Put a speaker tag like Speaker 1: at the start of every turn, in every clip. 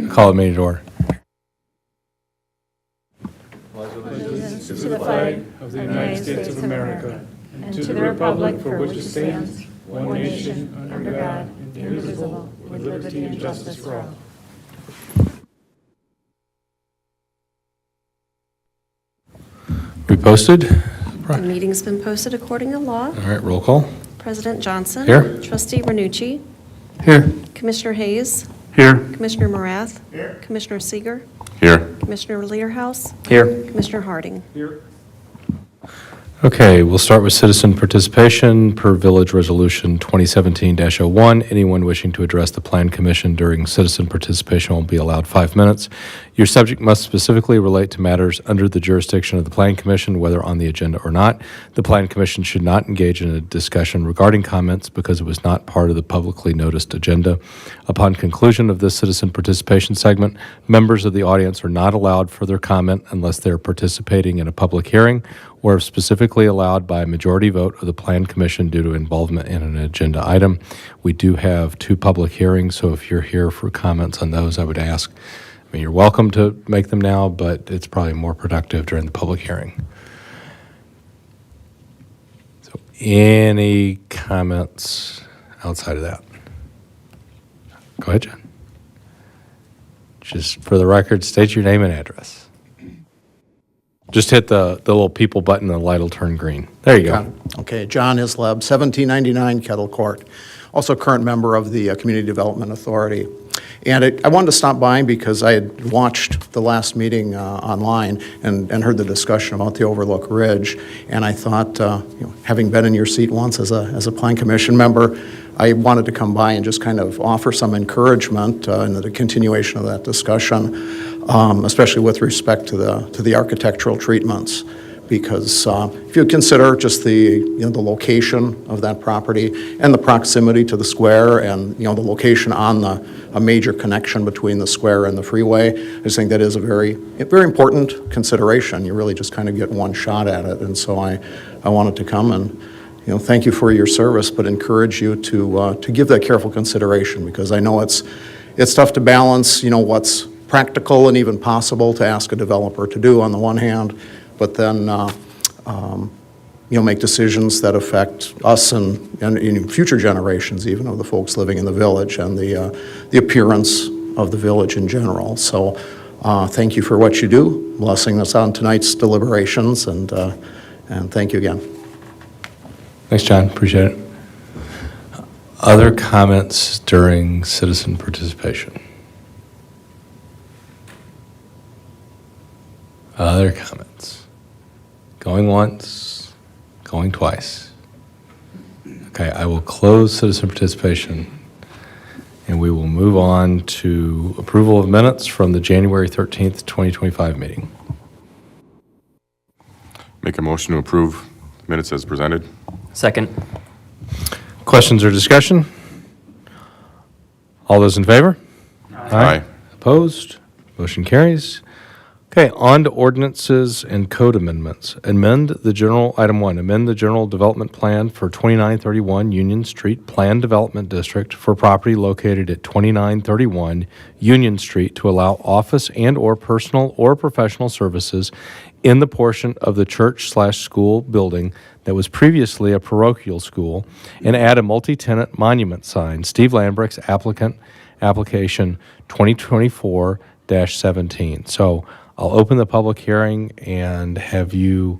Speaker 1: Call the meeting to order.
Speaker 2: Allegiance to the flag of the United States of America and to the republic for which it stands, one nation, under God, indivisible, with liberty and justice for all.
Speaker 1: We posted?
Speaker 3: The meeting's been posted according to law.
Speaker 1: All right, roll call.
Speaker 3: President Johnson.
Speaker 1: Here.
Speaker 3: Trustee Renucci.
Speaker 1: Here.
Speaker 3: Commissioner Hayes.
Speaker 1: Here.
Speaker 3: Commissioner Morath. Here. Commissioner Seeger.
Speaker 4: Here.
Speaker 3: Commissioner Learhouse.
Speaker 1: Here.
Speaker 3: Commissioner Harding.
Speaker 2: Here.
Speaker 1: Okay, we'll start with citizen participation per Village Resolution 2017-01. Anyone wishing to address the Plan Commission during citizen participation will be allowed 5 minutes. Your subject must specifically relate to matters under the jurisdiction of the Plan Commission, whether on the agenda or not. The Plan Commission should not engage in a discussion regarding comments because it was not part of the publicly noticed agenda. Upon conclusion of this citizen participation segment, members of the audience are not allowed further comment unless they are participating in a public hearing or if specifically allowed by a majority vote of the Plan Commission due to involvement in an agenda item. We do have 2 public hearings, so if you're here for comments on those, I would ask. I mean, you're welcome to make them now, but it's probably more productive during the public hearing. So any comments outside of that? Go ahead, John. Just for the record, state your name and address. Just hit the little people button and the light will turn green. There you go.
Speaker 5: Okay, John Isleb, 1799 Kettle Court, also current member of the Community Development Authority. And I wanted to stop by because I had watched the last meeting online and heard the discussion about the Overlook Ridge. And I thought, having been in your seat once as a Plan Commission member, I wanted to come by and just kind of offer some encouragement in the continuation of that discussion, especially with respect to the architectural treatments. Because if you consider just the location of that property and the proximity to the square and the location on a major connection between the square and the freeway, I just think that is a very important consideration. You really just kind of get one shot at it, and so I wanted to come and thank you for your service, but encourage you to give that careful consideration, because I know it's tough to balance what's practical and even possible to ask a developer to do on the one hand, but then make decisions that affect us and future generations, even of the folks living in the village and the appearance of the village in general. So thank you for what you do, blessing us on tonight's deliberations, and thank you again.
Speaker 1: Thanks, John. Appreciate it. Other comments during citizen participation? Other comments? Going once, going twice. Okay, I will close citizen participation, and we will move on to approval of minutes from the January 13th, 2025 meeting.
Speaker 4: Make a motion to approve minutes as presented.
Speaker 6: Second.
Speaker 1: Questions or discussion? All those in favor?
Speaker 4: Aye.
Speaker 1: Opposed? Motion carries. Okay, on to ordinances and code amendments. Item 1, amend the general development plan for 2931 Union Street Planned Development District for property located at 2931 Union Street to allow office and/or personal or professional services in the portion of the church/school building that was previously a parochial school, and add a multi-tenant monument sign. Steve Lambrick's application 2024-17. So I'll open the public hearing and have you,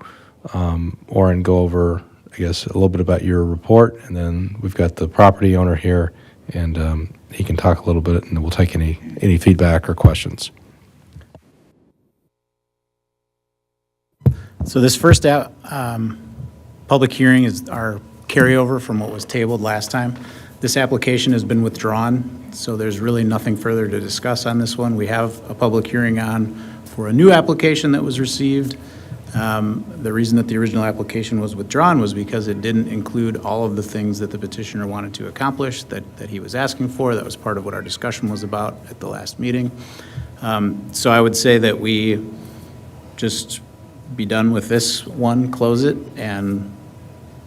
Speaker 1: Oren, go over, I guess, a little bit about your report, and then we've got the property owner here, and he can talk a little bit, and then we'll take any feedback or questions.
Speaker 7: So this first public hearing is our carryover from what was tabled last time. This application has been withdrawn, so there's really nothing further to discuss on this one. We have a public hearing on for a new application that was received. The reason that the original application was withdrawn was because it didn't include all of the things that the petitioner wanted to accomplish that he was asking for. That was part of what our discussion was about at the last meeting. So I would say that we just be done with this one, close it, and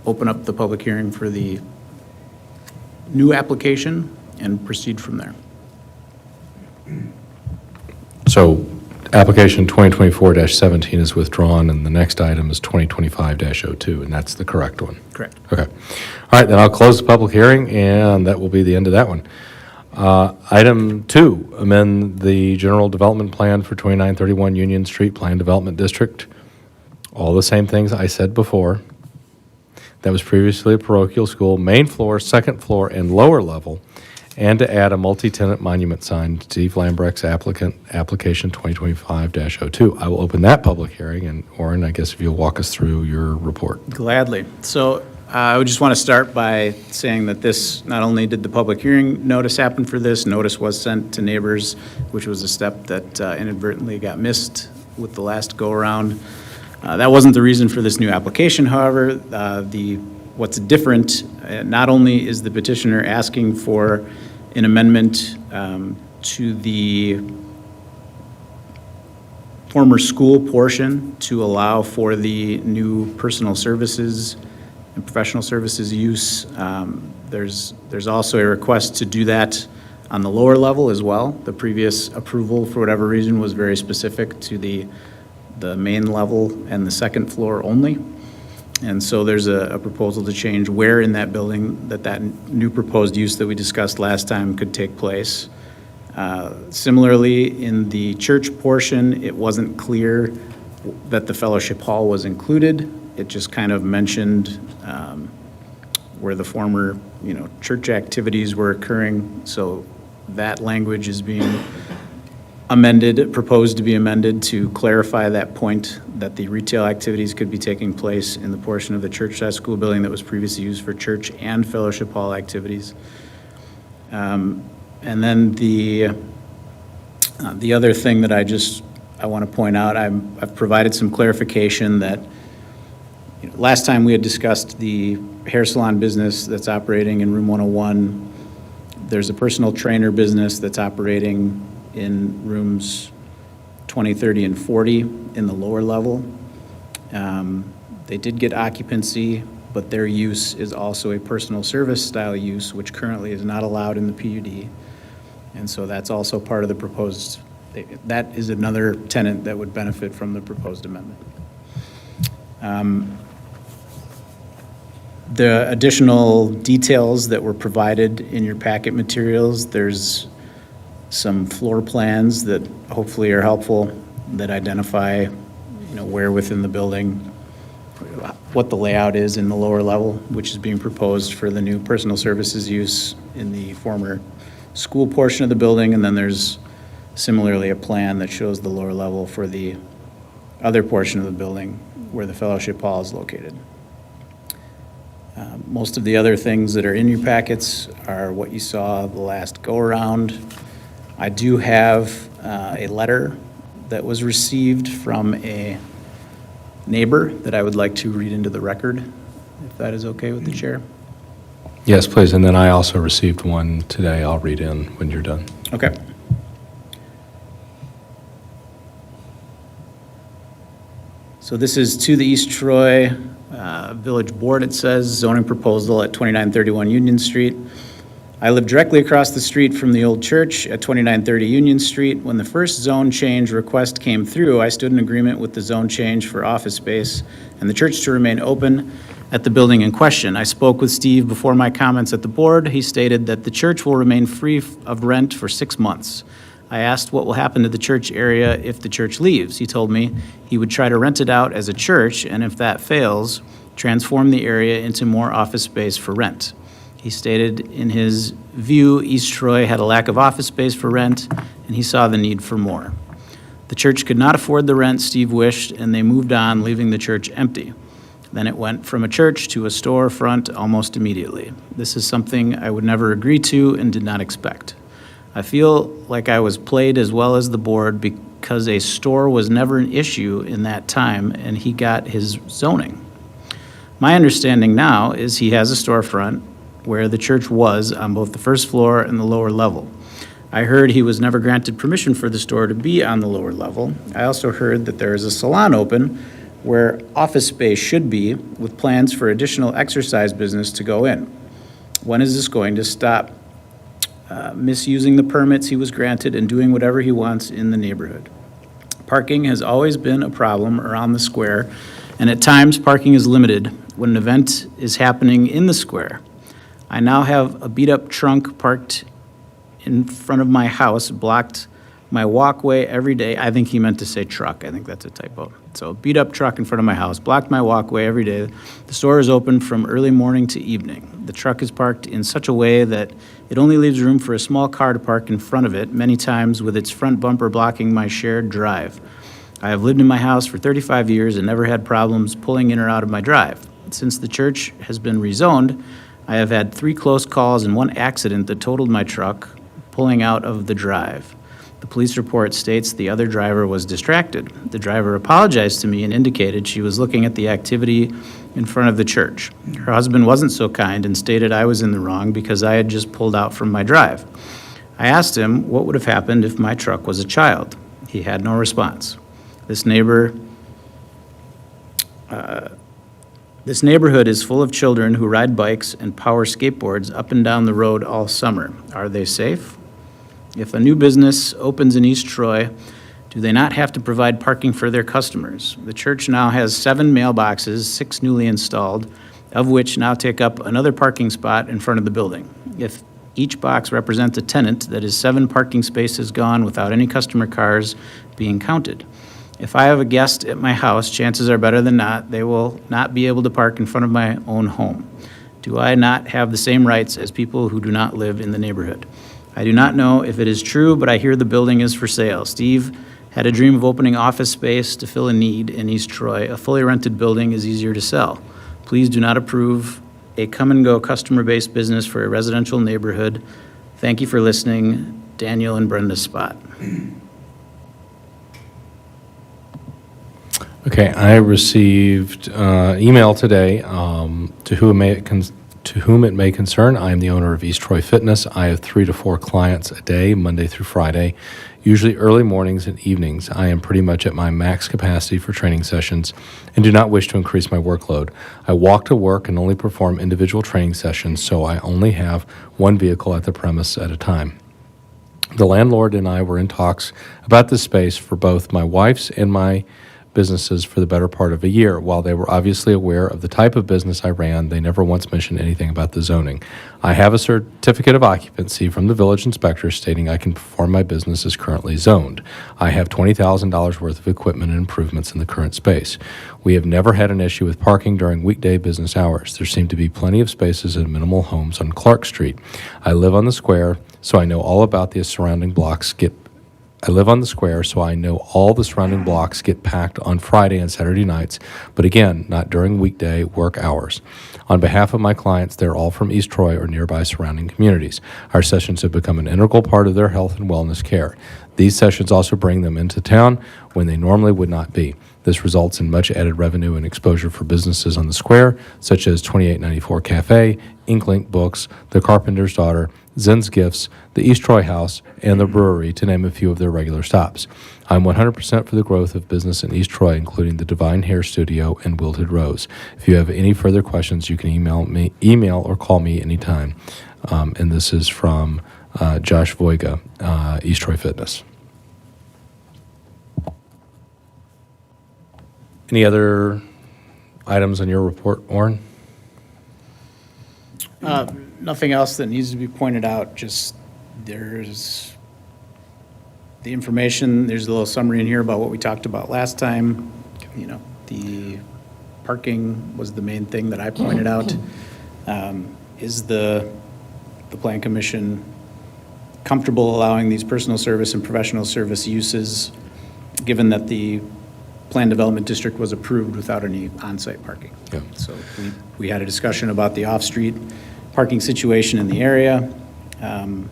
Speaker 7: open up the public hearing for the new application and proceed from there.
Speaker 1: So application 2024-17 is withdrawn, and the next item is 2025-02, and that's the correct one.
Speaker 7: Correct.
Speaker 1: Okay. All right, then I'll close the public hearing, and that will be the end of that one. Item 2, amend the general development plan for 2931 Union Street Plan Development District. All the same things I said before. That was previously a parochial school, main floor, second floor, and lower level, and to add a multi-tenant monument sign, Steve Lambrecht's application 2025-02. I will open that public hearing, and Orrin, I guess if you'll walk us through your report.
Speaker 7: Gladly. So I would just want to start by saying that this, not only did the public hearing notice happen for this, notice was sent to neighbors, which was a step that inadvertently got missed with the last go-around. That wasn't the reason for this new application, however. What's different, not only is the petitioner asking for an amendment to the former school portion to allow for the new personal services and professional services use. There's also a request to do that on the lower level as well. The previous approval, for whatever reason, was very specific to the main level and the second floor only. And so there's a proposal to change where in that building that new proposed use that we discussed last time could take place. Similarly, in the church portion, it wasn't clear that the fellowship hall was included. It just kind of mentioned where the former, church activities were occurring. So that language is being proposed to be amended to clarify that point, that the retail activities could be taking place in the portion of the church-sized school building that was previously used for church and fellowship hall activities. And then the other thing that I want to point out, I've provided some clarification that last time we had discussed the hair salon business that's operating in room 101. There's a personal trainer business that's operating in rooms 20, 30, and 40 in the lower level. They did get occupancy, but their use is also a personal service style use, which currently is not allowed in the PUD. And so that's also part of the proposed, that is another tenant that would benefit from the proposed amendment. The additional details that were provided in your packet materials, there's some floor plans that hopefully are helpful that identify, where within the building, what the layout is in the lower level, which is being proposed for the new personal services use in the former school portion of the building. And then there's similarly a plan that shows the lower level for the other portion of the building where the fellowship hall is located. Most of the other things that are in your packets are what you saw the last go-around. I do have a letter that was received from a neighbor that I would like to read into the record, if that is okay with the chair.
Speaker 1: Yes, please, and then I also received one today. I'll read in when you're done.
Speaker 7: Okay. So this is to the East Troy Village Board, it says, zoning proposal at 2931 Union Street. I live directly across the street from the old church at 2930 Union Street. When the first zone change request came through, I stood in agreement with the zone change for office space and the church to remain open at the building in question. I spoke with Steve before my comments at the board. He stated that the church will remain free of rent for 6 months. I asked what will happen to the church area if the church leaves. He told me he would try to rent it out as a church, and if that fails, transform the area into more office space for rent. He stated in his view, East Troy had a lack of office space for rent, and he saw the need for more. The church could not afford the rent Steve wished, and they moved on, leaving the church empty. Then it went from a church to a storefront almost immediately. This is something I would never agree to and did not expect. I feel like I was played as well as the board because a store was never an issue in that time, and he got his zoning. My understanding now is he has a storefront where the church was on both the first floor and the lower level. I heard he was never granted permission for the store to be on the lower level. I also heard that there is a salon open where office space should be, with plans for additional exercise business to go in. When is this going to stop? misusing the permits he was granted and doing whatever he wants in the neighborhood. Parking has always been a problem around the square, and at times, parking is limited when an event is happening in the square. I now have a beat-up trunk parked in front of my house, blocked my walkway every day. I think he meant to say truck. I think that's a typo. So beat-up truck in front of my house, blocked my walkway every day. The store is open from early morning to evening. The truck is parked in such a way that it only leaves room for a small car to park in front of it, many times with its front bumper blocking my shared drive. I have lived in my house for 35 years and never had problems pulling in or out of my drive. Since the church has been rezoned, I have had 3 close calls and 1 accident that totaled my truck pulling out of the drive. The police report states the other driver was distracted. The driver apologized to me and indicated she was looking at the activity in front of the church. Her husband wasn't so kind and stated I was in the wrong because I had just pulled out from my drive. I asked him what would have happened if my truck was a child. He had no response. This neighborhood is full of children who ride bikes and power skateboards up and down the road all summer. Are they safe? If a new business opens in East Troy, do they not have to provide parking for their customers? The church now has 7 mailboxes, 6 newly installed, of which now take up another parking spot in front of the building. If each box represents a tenant, that is 7 parking spaces gone without any customer cars being counted. If I have a guest at my house, chances are better than not, they will not be able to park in front of my own home. Do I not have the same rights as people who do not live in the neighborhood? I do not know if it is true, but I hear the building is for sale. Steve had a dream of opening office space to fill a need in East Troy. A fully rented building is easier to sell. Please do not approve a come-and-go customer-based business for a residential neighborhood. Thank you for listening. Daniel and Brenda Spot.
Speaker 1: Okay, I received email today to whom it may concern. I am the owner of East Troy Fitness. I have 3 to 4 clients a day, Monday through Friday, usually early mornings and evenings. I am pretty much at my max capacity for training sessions and do not wish to increase my workload. I walk to work and only perform individual training sessions, so I only have 1 vehicle at the premise at a time. The landlord and I were in talks about this space for both my wife's and my businesses for the better part of a year. While they were obviously aware of the type of business I ran, they never once mentioned anything about the zoning. I have a certificate of occupancy from the village inspector stating I can perform my business as currently zoned. I have $20,000 worth of equipment and improvements in the current space. We have never had an issue with parking during weekday business hours. There seem to be plenty of spaces and minimal homes on Clark Street. I live on the square, so I know all about the surrounding blocks I live on the square, so I know all the surrounding blocks get packed on Friday and Saturday nights, but again, not during weekday work hours. On behalf of my clients, they're all from East Troy or nearby surrounding communities. Our sessions have become an integral part of their health and wellness care. These sessions also bring them into town when they normally would not be. This results in much added revenue and exposure for businesses on the square, such as 2894 Cafe, Inklink Books, The Carpenter's Daughter, Zen's Gifts, the East Troy House, and the Brewery, to name a few of their regular stops. I'm 100% for the growth of business in East Troy, including the Divine Hair Studio and Wilted Rose. If you have any further questions, you can email or call me anytime. And this is from Josh Voiga, East Troy Fitness. Any other items on your report, Warren?
Speaker 7: Nothing else that needs to be pointed out, just there's the information, there's a little summary in here about what we talked about last time. You know, the parking was the main thing that I pointed out. Is the Plan Commission comfortable allowing these personal service and professional service uses, given that the Plan Development District was approved without any on-site parking?
Speaker 1: Yeah.
Speaker 7: So we had a discussion about the off-street parking situation in the area. Again,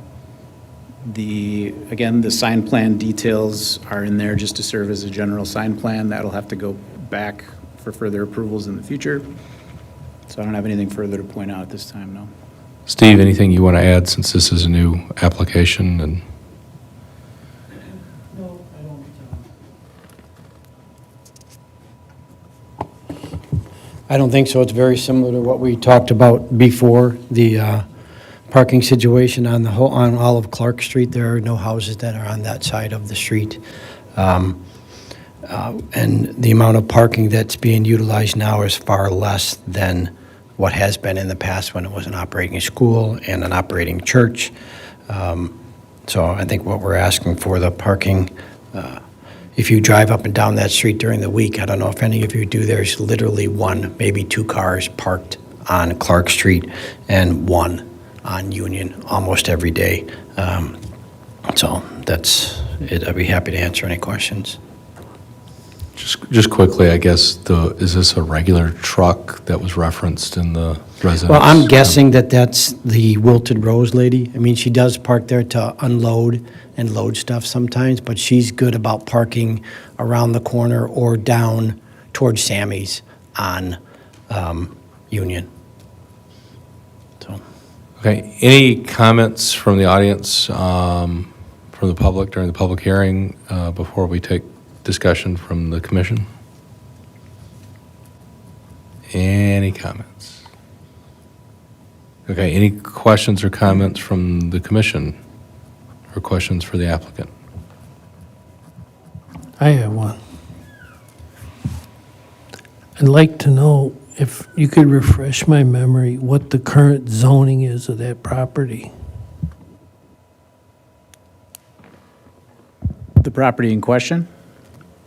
Speaker 7: the sign plan details are in there just to serve as a general sign plan. That'll have to go back for further approvals in the future. So I don't have anything further to point out at this time, no.
Speaker 1: Steve, anything you want to add since this is a new application? And
Speaker 6: No, I don't. I don't think so. It's very similar to what we talked about before. The parking situation on on all of Clark Street. There are no houses that are on that side of the street. And the amount of parking that's being utilized now is far less than what has been in the past when it was an operating school and an operating church. So I think what we're asking for, the parking, if you drive up and down that street during the week, I don't know if any of you do, there's literally one, maybe two cars parked on Clark Street and one on Union almost every day. So that's it. I'd be happy to answer any questions.
Speaker 1: Just quickly, I guess, is this a regular truck that was referenced in the residence?
Speaker 6: Well, I'm guessing that that's the Wilted Rose lady. I mean, she does park there to unload and load stuff sometimes, but she's good about parking around the corner or down towards Sammy's on Union. So,
Speaker 1: Okay, any comments from the audience, from the public during the public hearing before we take discussion from the commission? Any comments? Okay, any questions or comments from the commission or questions for the applicant?
Speaker 8: I have one. I'd like to know if you could refresh my memory what the current zoning is of that property.
Speaker 7: The property in question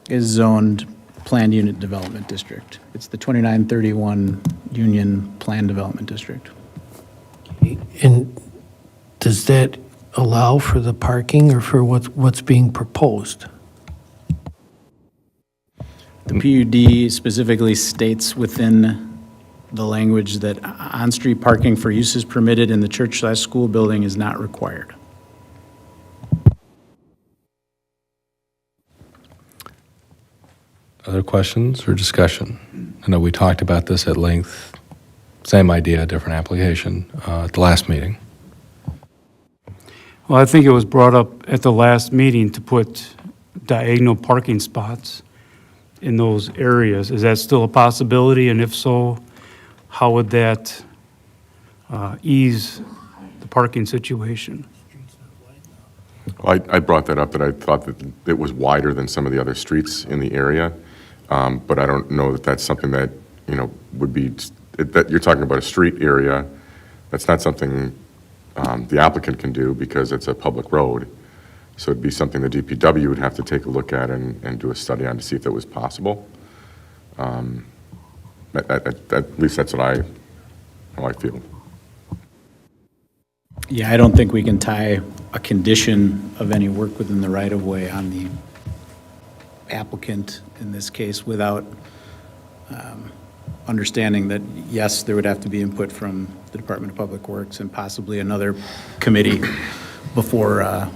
Speaker 7: is zoned Planned Unit Development District. It's the 2931 Union Planned Development District.
Speaker 8: And does that allow for the parking or for what's being proposed?
Speaker 7: The PUD specifically states within the language that on-street parking for uses permitted in the church/school building is not required.
Speaker 1: Other questions or discussion? I know we talked about this at length, same idea, different application, at the last meeting.
Speaker 9: Well, I think it was brought up at the last meeting to put diagonal parking spots in those areas. Is that still a possibility? And if so, how would that ease the parking situation?
Speaker 4: Well, I brought that up, that I thought that it was wider than some of the other streets in the area, but I don't know that that's something that, would be, that you're talking about a street area. That's not something the applicant can do because it's a public road. So it'd be something the DPW would have to take a look at and do a study on to see if that was possible. At least that's how I feel.
Speaker 7: Yeah, I don't think we can tie a condition of any work within the right-of-way on the applicant in this case without understanding that, yes, there would have to be input from the Department of Public Works and possibly another committee before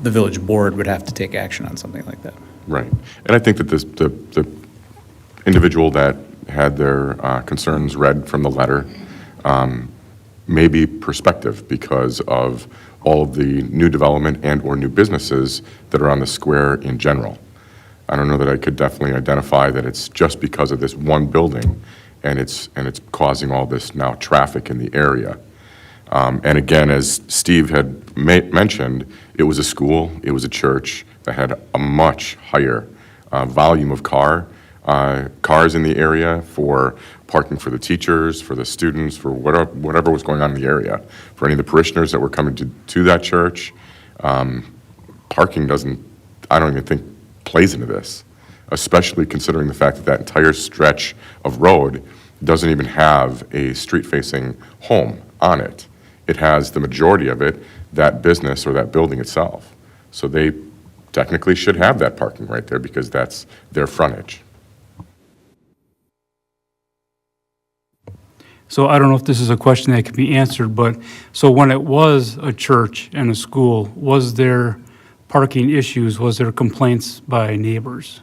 Speaker 7: the village board would have to take action on something like that.
Speaker 4: Right. And I think that the individual that had their concerns read from the letter may be perspective because of all of the new development and or new businesses that are on the square in general. I don't know that I could definitely identify that it's just because of this one building and it's causing all this now traffic in the area. And again, as Steve had mentioned, it was a school, it was a church that had a much higher volume of cars in the area for parking for the teachers, for the students, for whatever was going on in the area. For any of the parishioners that were coming to that church, parking I don't even think plays into this, especially considering the fact that that entire stretch of road doesn't even have a street-facing home on it. It has the majority of it, that business or that building itself. So they technically should have that parking right there because that's their frontage.
Speaker 9: So I don't know if this is a question that can be answered, but so when it was a church and a school, was there parking issues? Was there complaints by neighbors?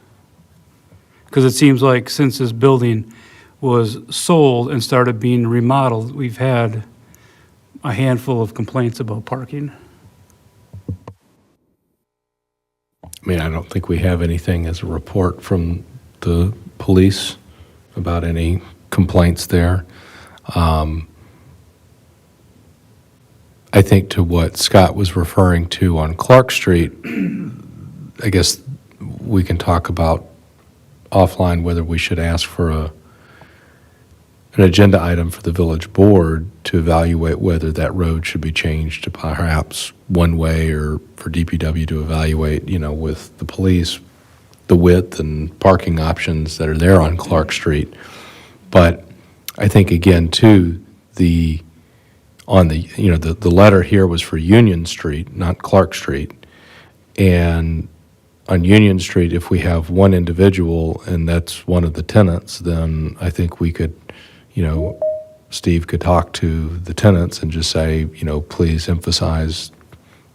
Speaker 9: Because it seems like since this building was sold and started being remodeled, we've had a handful of complaints about parking.
Speaker 1: I mean, I don't think we have anything as a report from the police about any complaints there. I think to what Scott was referring to on Clark Street, I guess we can talk about offline whether we should ask for an agenda item for the village board to evaluate whether that road should be changed to perhaps one way, or for DPW to evaluate, with the police, the width and parking options that are there on Clark Street. But I think, again, too, the letter here was for Union Street, not Clark Street. And on Union Street, if we have one individual and that's one of the tenants, then I think we could, Steve could talk to the tenants and just say, please emphasize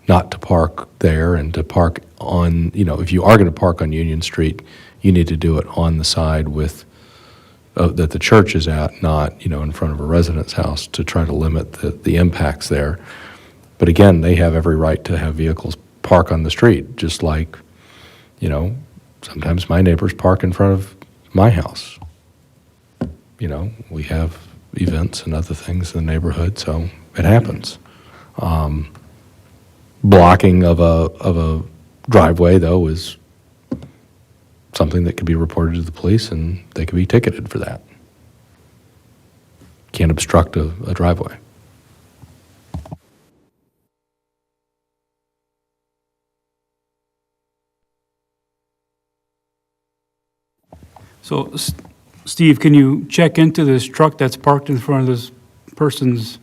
Speaker 1: not to park there and to park on, if you are going to park on Union Street, you need to do it on the side that the church is at, not, in front of a resident's house, to try to limit the impacts there. But again, they have every right to have vehicles park on the street, just like, sometimes my neighbors park in front of my house. We have events and other things in the neighborhood, so it happens. Blocking of a driveway, though, is something that could be reported to the police, and they could be ticketed for that. Can't obstruct a driveway.
Speaker 9: So, Steve, can you check into this truck that's parked in front of this person's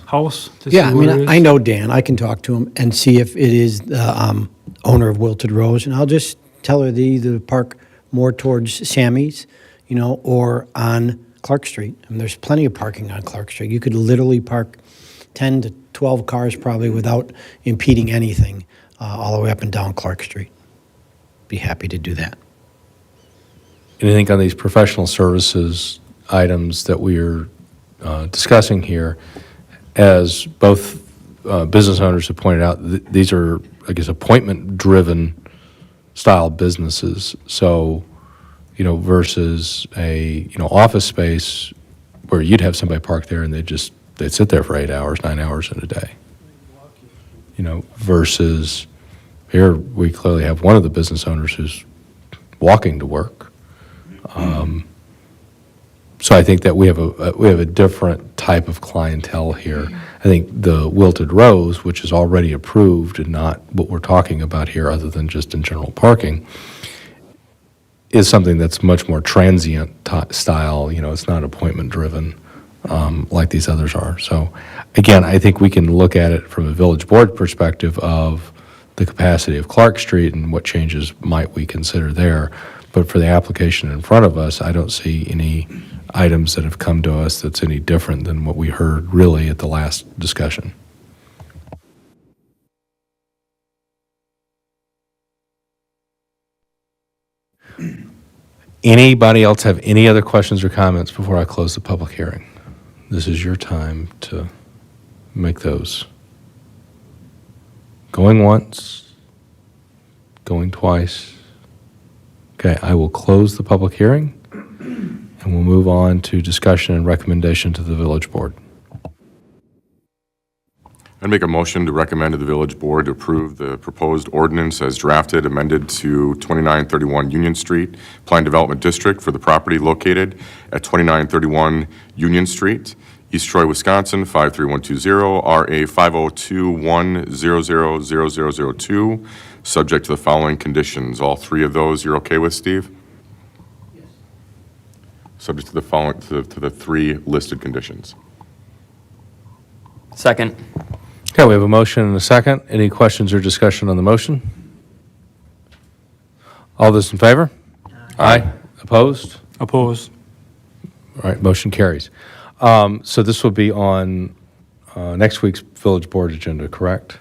Speaker 9: house? To see
Speaker 6: Yeah, I
Speaker 9: what
Speaker 6: mean,
Speaker 9: it
Speaker 6: I
Speaker 9: is?
Speaker 6: know Dan. I can talk to him and see if it is the owner of Wilted Rose, and I'll just tell her to either park more towards Sammy's, or on Clark Street. I mean, there's plenty of parking on Clark Street. You could literally park 10 to 12 cars probably without impeding anything all the way up and down Clark Street. Be happy to do that.
Speaker 1: Anything on these professional services items that we are discussing here, as both business owners have pointed out, these are, I guess, appointment-driven style businesses. So, versus a, office space where you'd have somebody park there and they'd sit there for 8 hours, 9 hours in a day. Versus here, we clearly have one of the business owners who's walking to work. So I think that we have a different type of clientele here. I think the Wilted Rose, which is already approved and not what we're talking about here, other than just in general parking, is something that's much more transient style. It's not appointment driven like these others are. So again, I think we can look at it from a village board perspective of the capacity of Clark Street and what changes might we consider there. But for the application in front of us, I don't see any items that have come to us that's any different than what we heard really at the last discussion. Anybody else have any other questions or comments before I close the public hearing? This is your time to make those. Going once, going twice. Okay, I will close the public hearing, and we'll move on to discussion and recommendation to the village board.
Speaker 4: I'd make a motion to recommend to the village board to approve the proposed ordinance as drafted, amended to 2931 Union Street, Planned Development District for the property located at 2931 Union Street, East Troy, Wisconsin, 53120, RA 502100002, subject to the following conditions. All three of those you're okay with, Steve? Yes. Subject to the following, to the three listed conditions.
Speaker 10: Second.
Speaker 1: Okay, we have a motion and a second. Any questions or discussion on the motion? All those in favor? Aye. Opposed?
Speaker 9: Opposed.
Speaker 1: All right, motion carries. So this will be on next week's village board agenda, correct?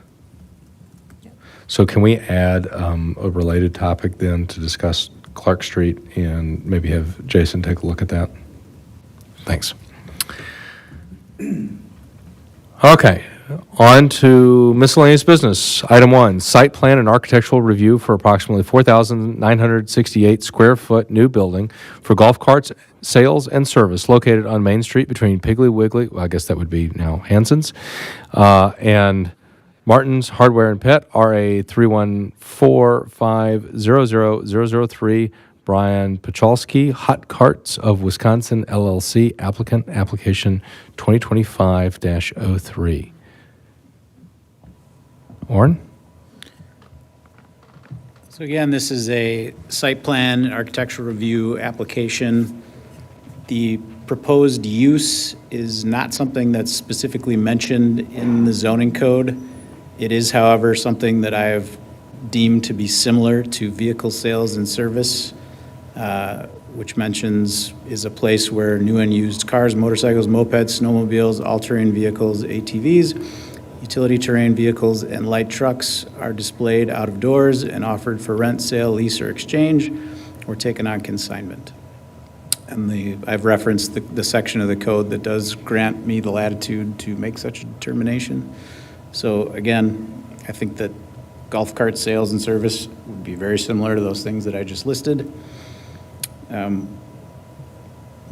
Speaker 1: So can we add a related topic then to discuss Clark Street and maybe have Jason take a look at that? Thanks. Okay, On to miscellaneous business. Item 1, site plan and architectural review for approximately 4,968 square foot new building for golf carts, sales, and service located on Main Street between Piggly Wiggly, well, I guess that would be now Hanson's, and Martin's Hardware and Pet, RA 314500003, Brian Pachalski, Hot Carts of Wisconsin LLC, applicant, application 2025-03. Warren?
Speaker 7: So again, this is a site plan and architectural review application. The proposed use is not something that's specifically mentioned in the zoning code. It is, however, something that I have deemed to be similar to vehicle sales and service, which mentions is a place where new and used cars, motorcycles, mopeds, snowmobiles, all-terrain vehicles, ATVs, utility terrain vehicles, and light trucks are displayed out of doors and offered for rent, sale, lease, or exchange, or taken on consignment. And I've referenced the section of the code that does grant me the latitude to make such a determination. So again, I think that golf cart sales and service would be very similar to those things that I just listed.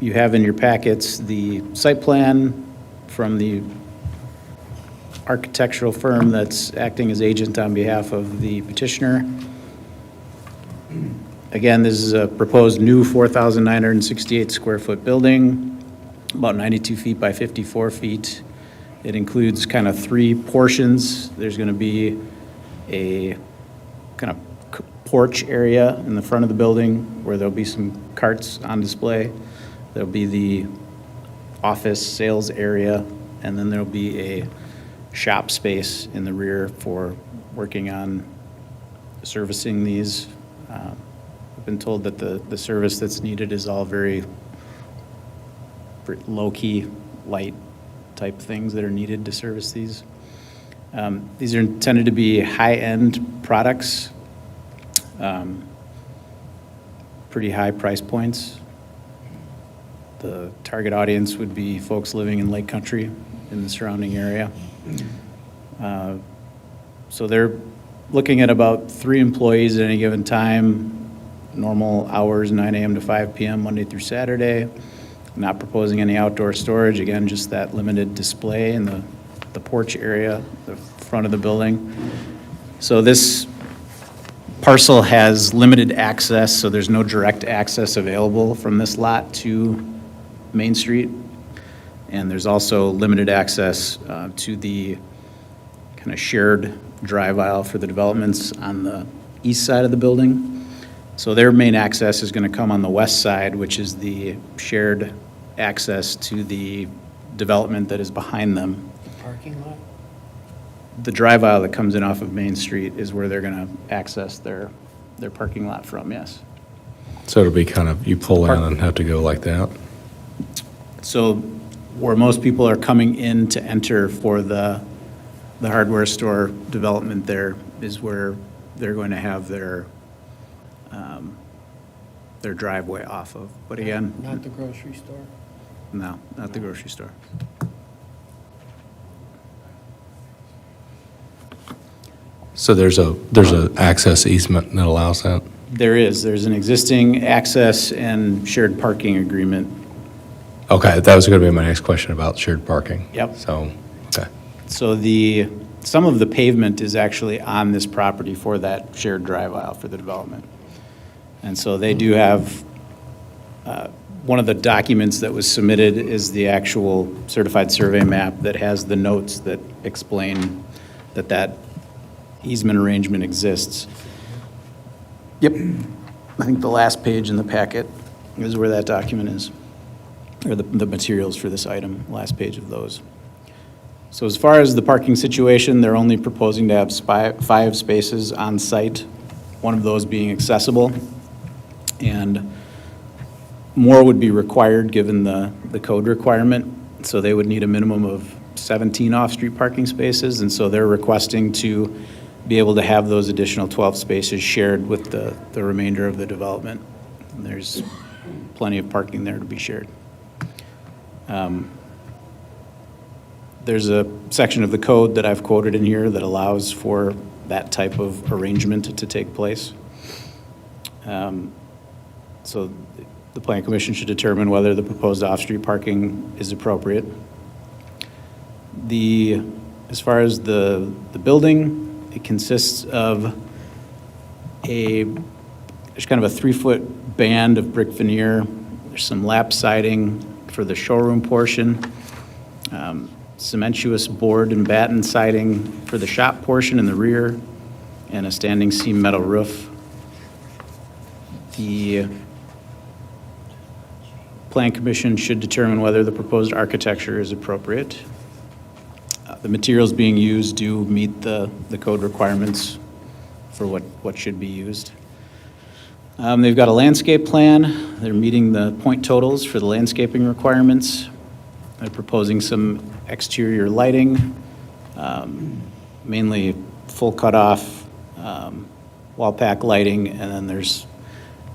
Speaker 7: You have in your packets the site plan from the architectural firm that's acting as agent on behalf of the petitioner. Again, this is a proposed new 4,968 square foot building, about 92 feet by 54 feet. It includes kind of three portions. There's going to be a kind of porch area in the front of the building where there'll be some carts on display. There'll be the office sales area, and then there'll be a shop space in the rear for working on servicing these. I've been told that the service that's needed is all very low-key, light type things that are needed to service these. These are intended to be high-end products, pretty high price points. The target audience would be folks living in Lake Country in the surrounding area. So they're looking at about 3 employees at any given time, normal hours, 9 a.m. to 5 p.m., Monday through Saturday. Not proposing any outdoor storage, again, just that limited display in the porch area, the front of the building. So this parcel has limited access, so there's no direct access available from this lot to Main Street. And there's also limited access to the kind of shared drive aisle for the developments on the east side of the building. So their main access is going to come on the west side, which is the shared access to the development that is behind them.
Speaker 8: Parking lot?
Speaker 7: The drive aisle that comes in off of Main Street is where they're going to access their parking lot from, yes.
Speaker 1: So it'll be kind of, you pull in and have to go like that?
Speaker 7: So where most people are coming in to enter for the hardware store development there is where they're going to have their driveway off of. But again,
Speaker 8: Not the grocery store?
Speaker 7: no, not the grocery store.
Speaker 1: So there's a access easement that allows that?
Speaker 7: There's an existing access and shared parking agreement.
Speaker 1: Okay, that was going to be my next question about shared parking.
Speaker 7: Yep.
Speaker 1: So, okay.
Speaker 7: So some of the pavement is actually on this property for that shared drive aisle for the development. And so they do have, one of the documents that was submitted is the actual certified survey map that has the notes that explain that easement arrangement exists. Yep. I think the last page in the packet is where that document is, or the materials for this item, last page of those. So as far as the parking situation, they're only proposing to have 5 spaces on site, one of those being accessible. And more would be required given the code requirement. So they would need a minimum of 17 off-street parking spaces. And so they're requesting to be able to have those additional 12 spaces shared with the remainder of the development. And there's plenty of parking there to be shared. there's a section of the code that I've quoted in here that allows for that type of arrangement to take place. So the Plan Commission should determine whether the proposed off-street parking is appropriate. As far as the building, it consists of there's kind of a 3-foot band of brick veneer. There's some lap siding for the showroom portion, cementuous board and batten siding for the shop portion in the rear, and a standing seam metal roof. The Plan Commission should determine whether the proposed architecture is appropriate. The materials being used do meet the code requirements for what should be used. They've got a landscape plan. They're meeting the point totals for the landscaping requirements. They're proposing some exterior lighting, mainly full cutoff, wall pack lighting, and then there's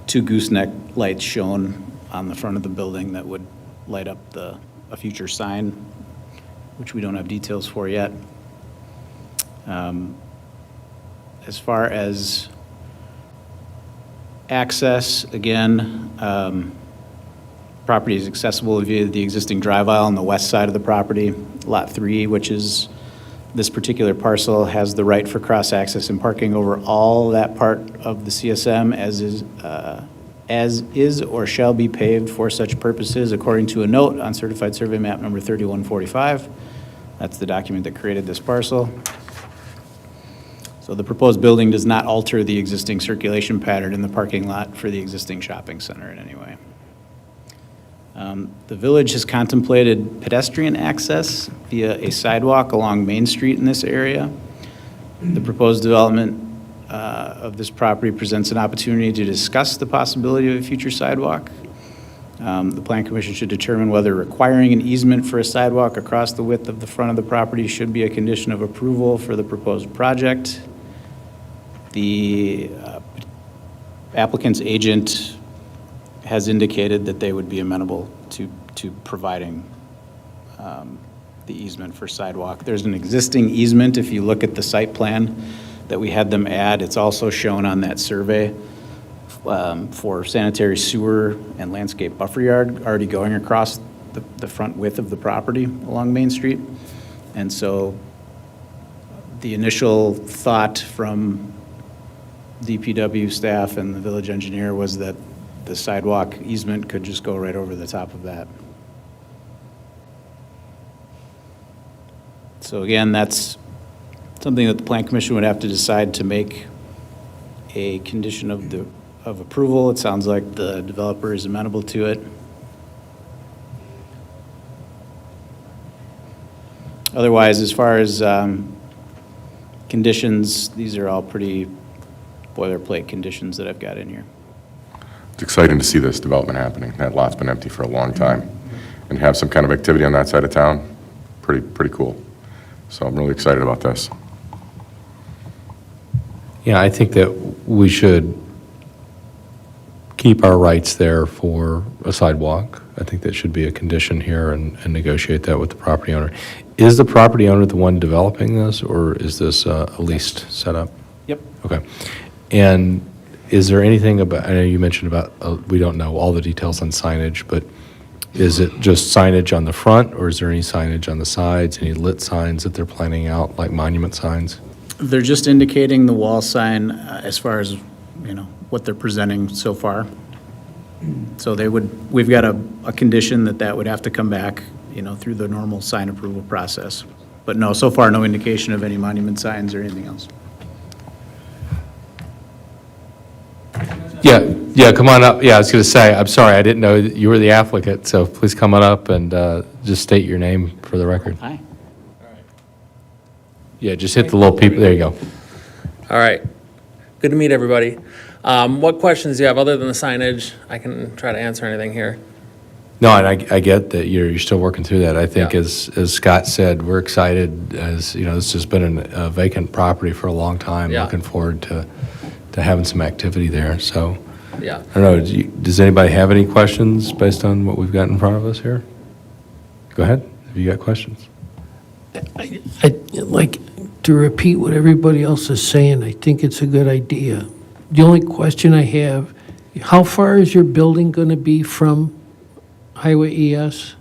Speaker 7: 2 gooseneck lights shown on the front of the building that would light up a future sign, which we don't have details for yet. As far as access, again, property is accessible via the existing drive aisle on the west side of the property. Lot 3, which is this particular parcel, has the right for cross-access and parking over all that part of the CSM as is or shall be paved for such purposes according to a note on certified survey map number 3145. That's the document that created this parcel. So the proposed building does not alter the existing circulation pattern in the parking lot for the existing shopping center in any way. The village has contemplated pedestrian access via a sidewalk along Main Street in this area. The proposed development of this property presents an opportunity to discuss the possibility of a future sidewalk. The Plan Commission should determine whether requiring an easement for a sidewalk across the width of the front of the property should be a condition of approval for the proposed project. The applicant's agent has indicated that they would be amenable to providing the easement for sidewalk. There's an existing easement, if you look at the site plan that we had them add, it's also shown on that survey for sanitary sewer and landscape buffer yard already going across the front width of the property along Main Street. And so the initial thought from DPW staff and the village engineer was that the sidewalk easement could just go right over the top of that. So again, that's something that the Plan Commission would have to decide to make a condition of approval. It sounds like the developer is amenable to it. Otherwise, as far as conditions, these are all pretty boilerplate conditions that I've got in here.
Speaker 4: It's exciting to see this development happening. That lot's been empty for a long time. And have some kind of activity on that side of town, pretty cool. So I'm really excited about this.
Speaker 1: Yeah, I think that we should keep our rights there for a sidewalk. I think that should be a condition here and negotiate that with the property owner. Is the property owner the one developing this, or is this a leased setup?
Speaker 7: Yep.
Speaker 1: Okay. And is there anything about, I know you mentioned about, we don't know all the details on signage, but is it just signage on the front, or is there any signage on the sides, any lit signs that they're planning out, like monument signs?
Speaker 7: They're just indicating the wall sign as far as, what they're presenting so far. So we've got a condition that would have to come back, through the normal sign approval process. But no, so far, no indication of any monument signs or anything else.
Speaker 1: Yeah, come on up. Yeah, I was going to say, I'm sorry, I didn't know that you were the applicant, so please come on up and just state your name for the record.
Speaker 7: Hi.
Speaker 1: Yeah, just hit the little people, there you go.
Speaker 10: All right. Good to meet everybody. What questions do you have other than the signage? I can try to answer anything here.
Speaker 1: No, and I get that you're still working through that. I think
Speaker 10: Yeah.
Speaker 1: as Scott said, we're excited, as, this has been a vacant property for a long time.
Speaker 10: Yeah.
Speaker 1: Looking forward to having some activity there, so.
Speaker 10: Yeah.
Speaker 1: I don't know, does anybody have any questions based on what we've got in front of us here? Go ahead, if you got questions.
Speaker 8: like, to repeat what everybody else is saying, I think it's a good idea. The only question I have, how far is your building going to be from Highway ES,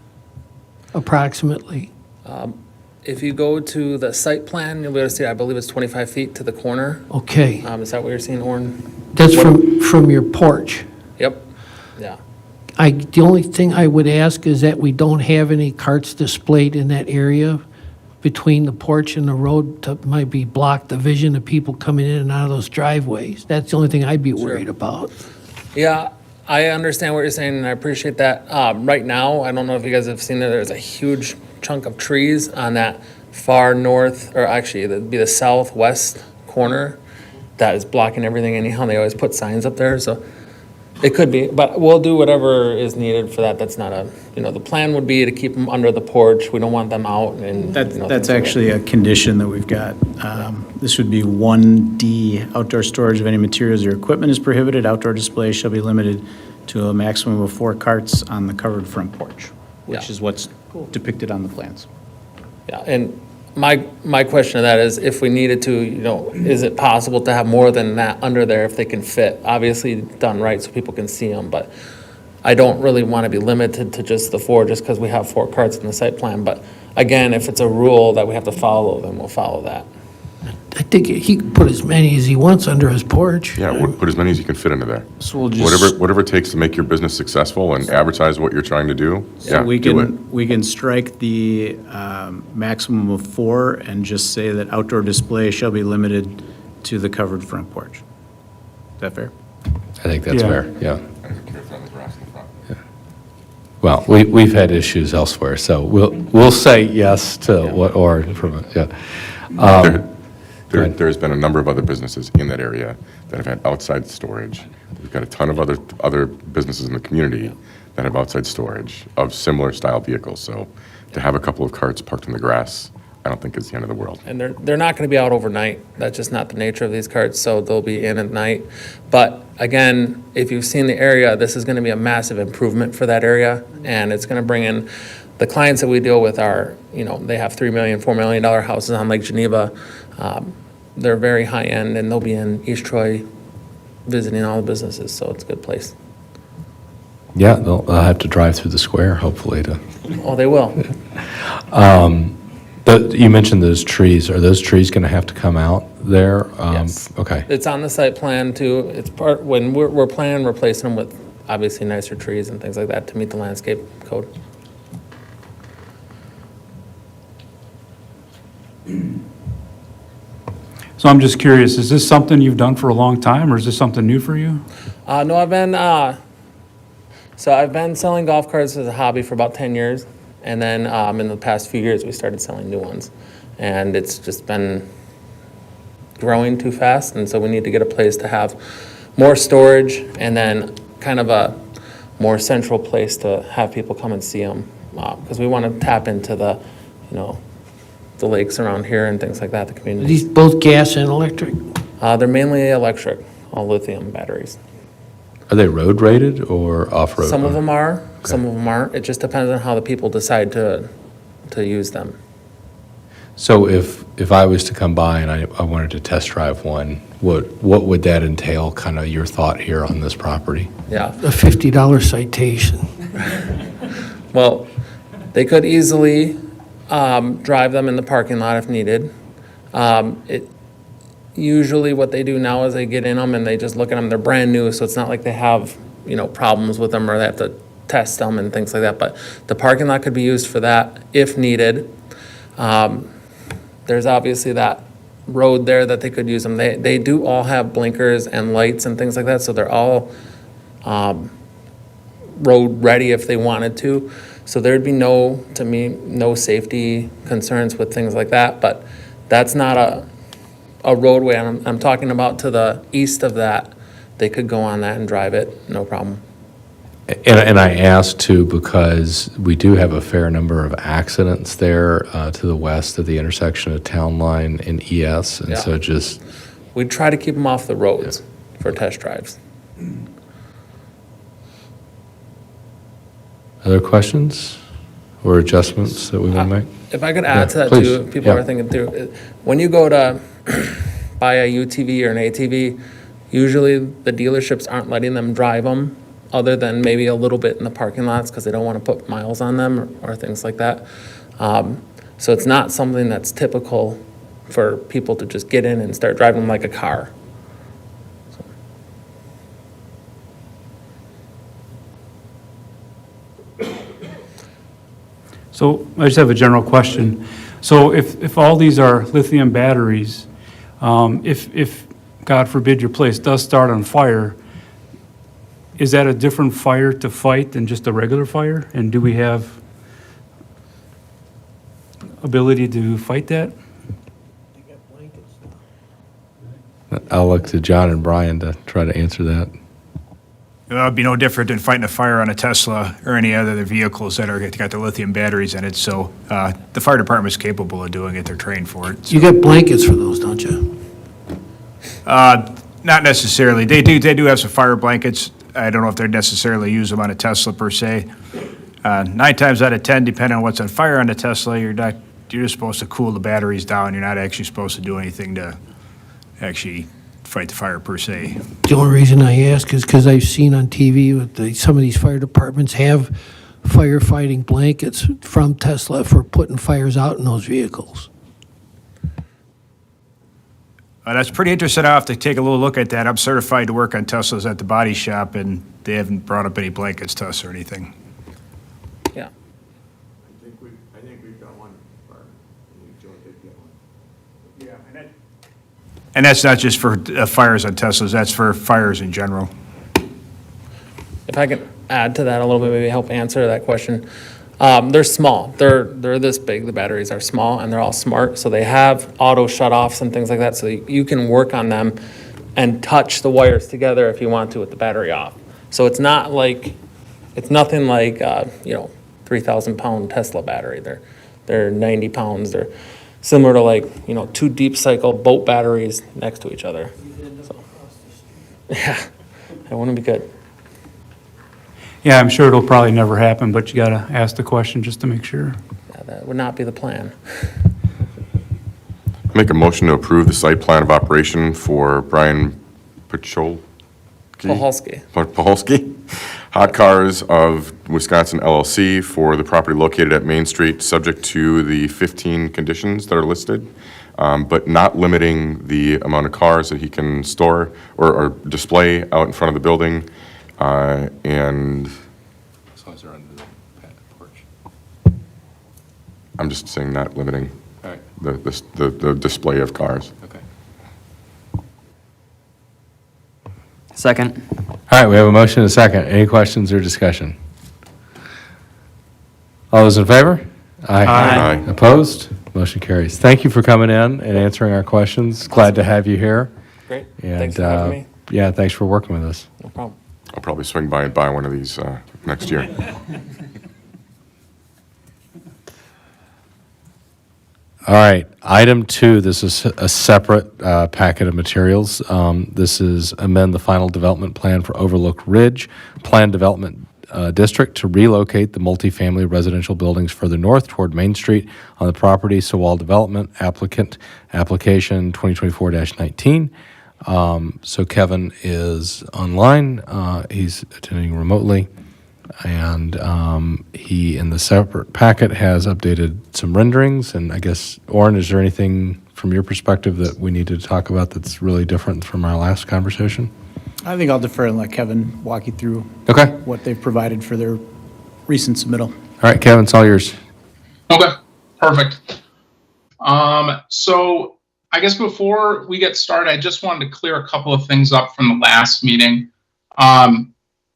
Speaker 8: approximately?
Speaker 10: If you go to the site plan, you'll be able to see, I believe it's 25 feet to the corner.
Speaker 8: Okay,
Speaker 10: Is that what you're seeing, Orin?
Speaker 8: that's from your porch.
Speaker 10: Yep, yeah.
Speaker 8: The only thing I would ask is that we don't have any carts displayed in that area between the porch and the road to maybe block the vision of people coming in and out of those driveways. That's the only thing I'd be worried about.
Speaker 10: Yeah, I understand what you're saying, and I appreciate that. Right now, I don't know if you guys have seen it, there's a huge chunk of trees on that far north, or actually, that'd be the southwest corner that is blocking everything anyhow. They always put signs up there, so it could be, but we'll do whatever is needed for that. That's not the plan would be to keep them under the porch. We don't want them out and.
Speaker 7: That's
Speaker 10: things like that.
Speaker 7: actually a condition that we've got. This would be 1D, outdoor storage of any materials or equipment is prohibited. Outdoor display shall be limited to a maximum of 4 carts on the covered front porch, which
Speaker 10: Yeah.
Speaker 7: is what's depicted on the plans.
Speaker 10: Yeah, and my question to that is, if we needed to, is it possible to have more than that under there if they can fit? Obviously done right so people can see them, but I don't really want to be limited to just the 4, just because we have 4 carts in the site plan. But again, if it's a rule that we have to follow, then we'll follow that.
Speaker 8: I think he can put as many as he wants under his porch.
Speaker 4: Yeah, put as many as you can fit into there.
Speaker 7: So we'll just.
Speaker 4: Whatever it takes to make your business successful and advertise what you're trying to do, yeah,
Speaker 7: So we
Speaker 4: do it.
Speaker 7: we can strike the maximum of 4 and just say that outdoor display shall be limited to the covered front porch. Is that fair?
Speaker 1: I think that's
Speaker 9: Yeah.
Speaker 1: fair, yeah. Well, we've had issues elsewhere, so we'll say yes to what, or, yeah.
Speaker 4: There's been a number of other businesses in that area that have had outside storage. We've got a ton of other businesses in the community that have outside storage of similar style vehicles. So to have a couple of carts parked in the grass, I don't think is the end of the world.
Speaker 10: And they're not going to be out overnight. That's just not the nature of these carts, so they'll be in at night. But again, if you've seen the area, this is going to be a massive improvement for that area, and it's going to bring in the clients that we deal with are, they have $3 million, $4 million houses on Lake Geneva. They're very high-end, and they'll be in East Troy visiting all the businesses, so it's a good place.
Speaker 1: Yeah, they'll have to drive through the square, hopefully, to.
Speaker 10: Oh, they will.
Speaker 1: You mentioned those trees. Are those trees going to have to come out there?
Speaker 10: Yes.
Speaker 1: Okay.
Speaker 10: It's on the site plan, too. It's when we're planning replacing them with obviously nicer trees and things like that to meet the landscape code.
Speaker 9: So I'm just curious, is this something you've done for a long time, or is this something new for you?
Speaker 10: No, I've been selling golf carts as a hobby for about 10 years. And then in the past few years, we started selling new ones. And it's just been growing too fast. And so we need to get a place to have more storage and then kind of a more central place to have people come and see them. Because we want to tap into the lakes around here and things like that, the
Speaker 8: Are
Speaker 10: community.
Speaker 8: these both gas and electric?
Speaker 10: They're mainly electric, all lithium batteries.
Speaker 1: Are they road rated or off-road?
Speaker 10: Some of them are, some of them aren't. It just depends on how the people decide to use them.
Speaker 1: So if I was to come by and I wanted to test drive one, what would that entail, kind of your thought here on this property?
Speaker 10: Yeah.
Speaker 8: A $50 citation.
Speaker 10: Well, they could easily drive them in the parking lot if needed. Usually what they do now is they get in them and they just look at them. They're brand new, so it's not like they have, problems with them or they have to test them and things like that. But the parking lot could be used for that if needed. There's obviously that road there that they could use them. They do all have blinkers and lights and things like that, so they're all road ready if they wanted to. So there'd be no safety concerns with things like that, but that's not a roadway. I'm talking about to the east of that. They could go on that and drive it, no problem.
Speaker 1: And I asked too because we do have a fair number of accidents there to the west of the intersection of Town Line and ES, and
Speaker 10: Yeah.
Speaker 1: so just,
Speaker 10: We'd try to keep them off the roads for test drives.
Speaker 1: other questions? or adjustments that we want to make?
Speaker 10: If I could add to that
Speaker 1: please.
Speaker 10: too, people
Speaker 1: Yeah.
Speaker 10: are thinking through, when you go to buy a UTV or an ATV, usually the dealerships aren't letting them drive them, other than maybe a little bit in the parking lots, because they don't want to put miles on them or things like that. So it's not something that's typical for people to just get in and start driving them like a car.
Speaker 9: So I just have a general question. So if all these are lithium batteries, if, God forbid, your place does start on fire, is that a different fire to fight than just a regular fire? And do we have ability to fight that?
Speaker 1: I'll look to John and Brian to try to answer that.
Speaker 11: It'd be no different than fighting a fire on a Tesla or any other vehicles that are got the lithium batteries in it. So the fire department's capable of doing it. They're trained for it.
Speaker 8: You get blankets for those, don't you?
Speaker 11: Not necessarily. They do have some fire blankets. I don't know if they necessarily use them on a Tesla per se. 9 times out of 10, depending on what's on fire on the Tesla, you're just supposed to cool the batteries down. You're not actually supposed to do anything to actually fight the fire per se.
Speaker 8: The only reason I ask is because I've seen on TV some of these fire departments have firefighting blankets from Tesla for putting fires out in those vehicles.
Speaker 11: That's pretty interesting. I'll have to take a little look at that. I'm certified to work on Teslas at the body shop, and they haven't brought up any blankets to us or anything.
Speaker 10: Yeah.
Speaker 5: I think we've got one.
Speaker 11: And that's not just for fires on Teslas, that's for fires in general.
Speaker 10: If I can add to that a little bit, maybe help answer that question. They're small. They're this big. The batteries are small and they're all smart. So they have auto shut-offs and things like that. So you can work on them and touch the wires together if you want to with the battery off. So it's not like, it's nothing like, 3,000-pound Tesla battery. They're 90 pounds. They're similar to like, 2 deep cycle boat batteries next to each other. So, yeah, that wouldn't be good.
Speaker 9: Yeah, I'm sure it'll probably never happen, but you gotta ask the question just to make sure.
Speaker 10: Yeah, that would not be the plan.
Speaker 4: Make a motion to approve the site plan of operation for Brian Pacholski? Paholski, Hot Cars of Wisconsin LLC for the property located at Main Street, subject to the 15 conditions that are listed, but not limiting the amount of cars that he can store or display out in front of the building, and
Speaker 1: As long as they're under the porch.
Speaker 4: I'm just saying not limiting
Speaker 1: All right,
Speaker 4: the display of cars.
Speaker 1: okay.
Speaker 12: Second.
Speaker 1: All right, we have a motion and a second. Any questions or discussion? All those in favor?
Speaker 4: Aye.
Speaker 1: Opposed? Motion carries. Thank you for coming in and answering our questions. Glad to have you here.
Speaker 10: Great.
Speaker 1: And,
Speaker 10: Thanks for having me.
Speaker 1: Yeah, thanks for working with us.
Speaker 10: No problem.
Speaker 4: I'll probably swing by and buy one of these next year.
Speaker 1: All right, item 2, this is a separate packet of materials. This is amend the final development plan for Overlook Ridge Planned Development District to relocate the multifamily residential buildings further north toward Main Street on the property. Sowall Development application 2024-19. So Kevin is online. He's attending remotely. And he, in the separate packet, has updated some renderings. And I guess, Oren, is there anything from your perspective that we need to talk about that's really different from our last conversation?
Speaker 7: I think I'll defer and let Kevin walk you through
Speaker 1: Okay.
Speaker 7: what they've provided for their recent submittal.
Speaker 1: All right, Kevin, it's all yours.
Speaker 13: Okay, perfect. So I guess before we get started, I just wanted to clear a couple of things up from the last meeting.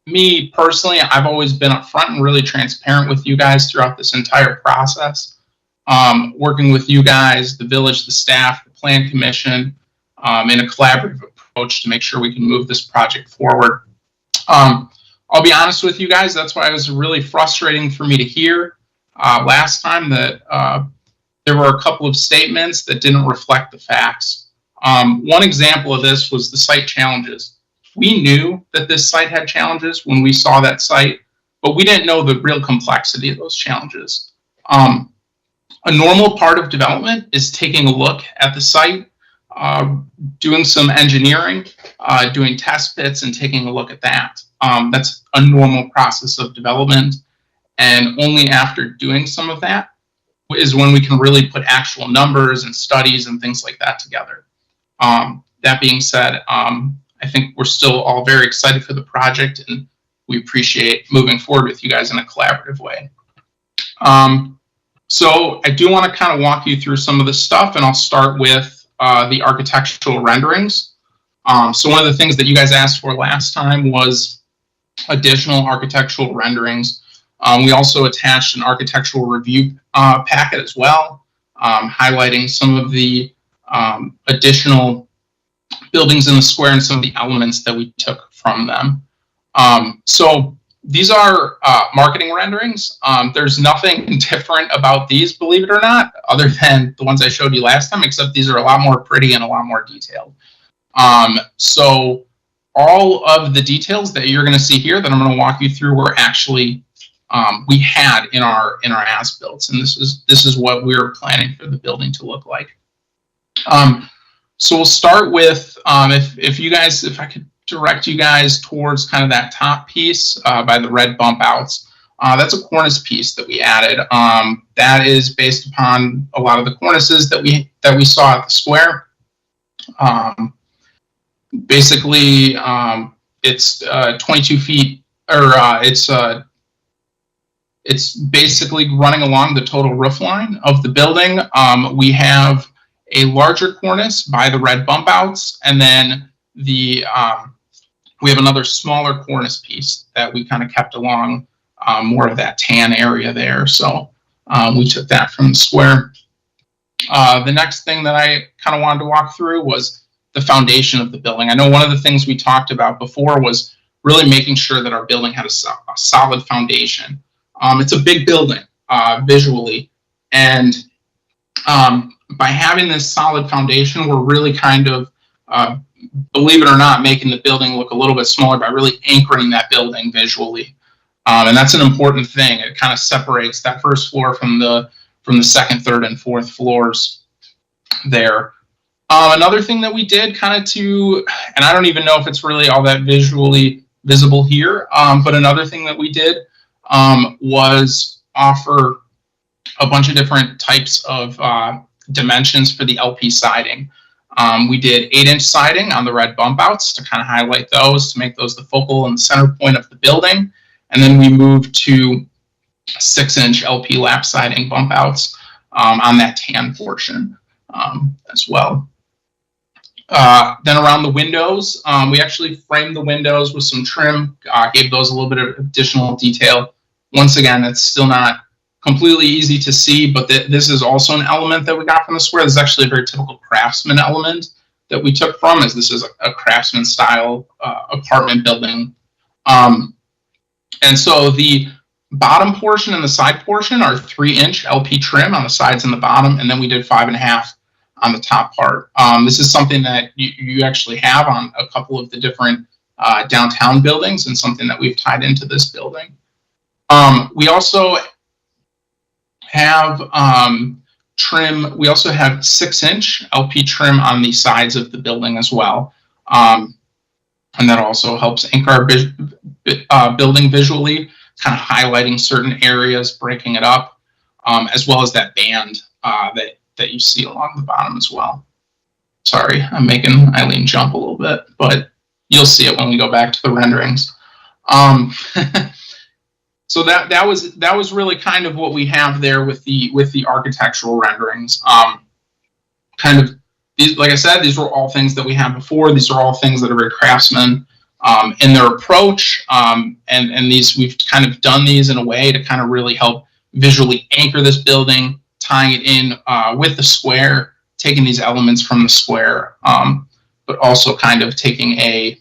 Speaker 13: Me personally, I've always been upfront and really transparent with you guys throughout this entire process. Working with you guys, the village, the staff, the plan commission, in a collaborative approach to make sure we can move this project forward. I'll be honest with you guys, that's why it was really frustrating for me to hear last time that there were a couple of statements that didn't reflect the facts. One example of this was the site challenges. We knew that this site had challenges when we saw that site, but we didn't know the real complexity of those challenges. A normal part of development is taking a look at the site, doing some engineering, doing test pits and taking a look at that. That's a normal process of development. And only after doing some of that is when we can really put actual numbers and studies and things like that together. That being said, I think we're still all very excited for the project, and we appreciate moving forward with you guys in a collaborative way. So I do want to kind of walk you through some of this stuff, and I'll start with the architectural renderings. So one of the things that you guys asked for last time was additional architectural renderings. We also attached an architectural review packet as well, highlighting some of the additional buildings in the square and some of the elements that we took from them. So these are marketing renderings. There's nothing different about these, believe it or not, other than the ones I showed you last time, except these are a lot more pretty and a lot more detailed. So all of the details that you're going to see here that I'm going to walk you through were actually we had in our as-builts, and this is what we were planning for the building to look like. So we'll start with if I could direct you guys towards kind of that top piece by the red bump outs. That's a cornice piece that we added. That is based upon a lot of the cornices that we saw at the square. Basically, it's 22 feet, or it's basically running along the total roof line of the building. We have a larger cornice by the red bump outs, and then we have another smaller cornice piece that we kind of kept along more of that tan area there. So we took that from the square. The next thing that I kind of wanted to walk through was the foundation of the building. I know one of the things we talked about before was really making sure that our building had a solid foundation. It's a big building visually, and by having this solid foundation, we're really kind of, believe it or not, making the building look a little bit smaller by really anchoring that building visually. And that's an important thing. It kind of separates that first floor from the second, third, and fourth floors there. Another thing that we did kind of and I don't even know if it's really all that visually visible here, but another thing that we did was offer a bunch of different types of dimensions for the LP siding. We did 8-inch siding on the red bump outs to kind of highlight those, to make those the focal and the center point of the building. And then we moved to 6-inch LP lap siding bump outs on that tan portion as well. Then around the windows, we actually framed the windows with some trim, gave those a little bit of additional detail. Once again, it's still not completely easy to see, but this is also an element that we got from the square. This is actually a very typical Craftsman element that we took from, as this is a Craftsman style apartment building. And so the bottom portion and the side portion are 3-inch LP trim on the sides and the bottom, and then we did 5.5 on the top part. This is something that you actually have on a couple of the different downtown buildings, and something that we've tied into this building. We also have trim. We also have 6-inch LP trim on the sides of the building as well, and that also helps anchor our building visually, kind of highlighting certain areas, breaking it up, as well as that band that you see along the bottom as well. Sorry, I'm making Eileen jump a little bit, but you'll see it when we go back to the renderings. So that was really kind of what we have there with the architectural renderings. Kind of these, like I said, these were all things that we had before. These are all things that are very Craftsman in their approach, and these, we've kind of done these in a way to kind of really help visually anchor this building, tying it in with the square, taking these elements from the square, but also kind of taking a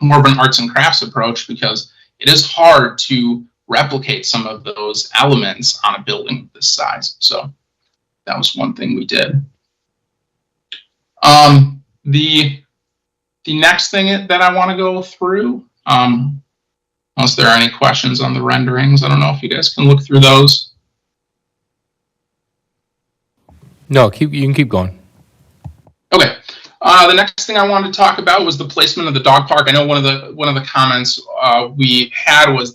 Speaker 13: more of an arts and crafts approach, because it is hard to replicate some of those elements on a building of this size. So that was one thing we did. The next thing that I want to go through, unless there are any questions on the renderings, I don't know if you guys can look through those.
Speaker 1: No, you can keep going.
Speaker 13: Okay. The next thing I wanted to talk about was the placement of the dog park. I know one of the comments we had was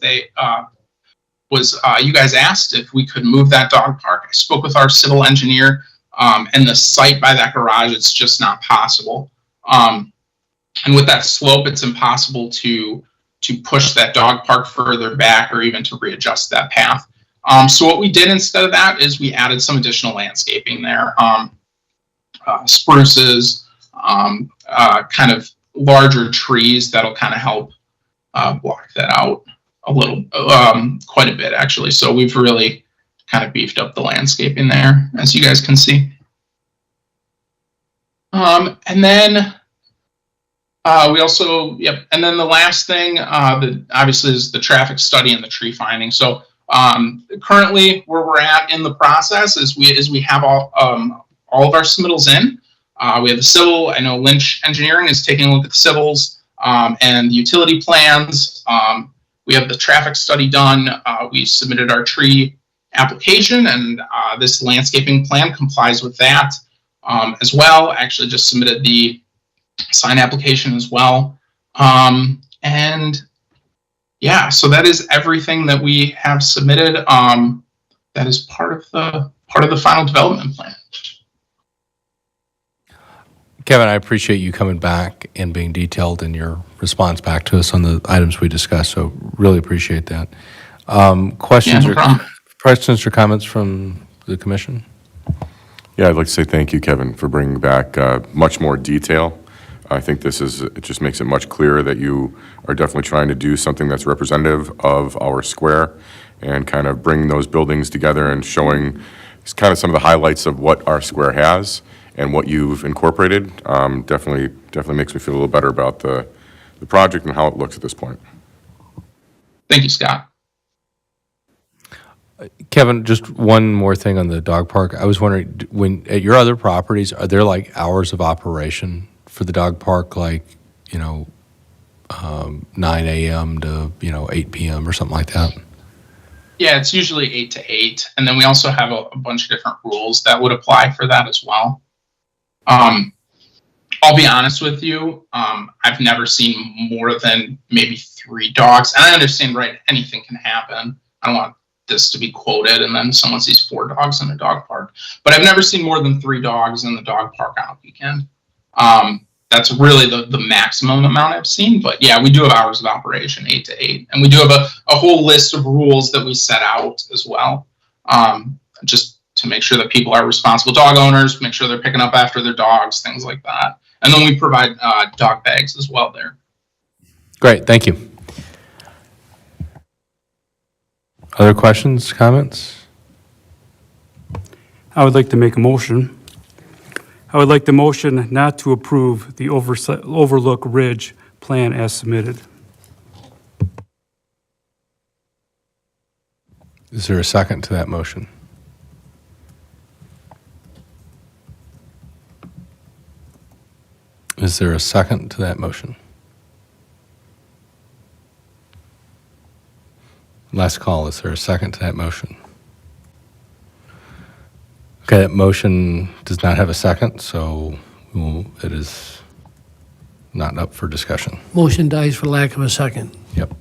Speaker 13: you guys asked if we could move that dog park. I spoke with our civil engineer, and the site by that garage, it's just not possible. And with that slope, it's impossible to push that dog park further back or even to readjust that path. So what we did instead of that is we added some additional landscaping there, spruces, kind of larger trees that'll kind of help block that out a little, quite a bit actually. So we've really kind of beefed up the landscaping there, as you guys can see. And then we also, and then the last thing that obviously is the traffic study and the tree finding. So currently where we're at in the process is we have all of our submittals in. We have the civil, I know Lynch Engineering is taking a look at the civils and the utility plans. We have the traffic study done. We submitted our tree application, and this landscaping plan complies with that as well. Actually just submitted the sign application as well. And yeah, so that is everything that we have submitted. That is part of the final development plan.
Speaker 1: Kevin, I appreciate you coming back and being detailed in your response back to us on the items we discussed, so really appreciate that. Questions
Speaker 13: Yeah, no problem.
Speaker 1: questions or comments from the commission?
Speaker 4: Yeah, I'd like to say thank you, Kevin, for bringing back much more detail. I think it just makes it much clearer that you are definitely trying to do something that's representative of our square and kind of bring those buildings together and showing kind of some of the highlights of what our square has and what you've incorporated. Definitely makes me feel a little better about the project and how it looks at this point.
Speaker 13: Thank you, Scott.
Speaker 1: Kevin, just one more thing on the dog park. I was wondering, when at your other properties, are there like hours of operation for the dog park, like, 9 a.m. to, 8 p.m. or something like that?
Speaker 13: Yeah, it's usually 8 to 8. And then we also have a bunch of different rules that would apply for that as well. I'll be honest with you. I've never seen more than maybe 3 dogs. And I understand, right, anything can happen. I don't want this to be quoted and then someone sees 4 dogs in a dog park. But I've never seen more than 3 dogs in the dog park on a weekend. That's really the maximum amount I've seen. But yeah, we do have hours of operation, 8 to 8. And we do have a whole list of rules that we set out as well, just to make sure that people are responsible dog owners, make sure they're picking up after their dogs, things like that. And then we provide dog bags as well there.
Speaker 1: Great, thank you. Other questions, comments?
Speaker 9: I would like to make a motion. I would like the motion not to approve the Overlook Ridge plan as submitted.
Speaker 1: Is there a second to that motion? Is there a second to that motion? Last call, is there a second to that motion? Okay, that motion does not have a second, so it is not up for discussion.
Speaker 8: Motion dies for lack of a second.
Speaker 1: Yep.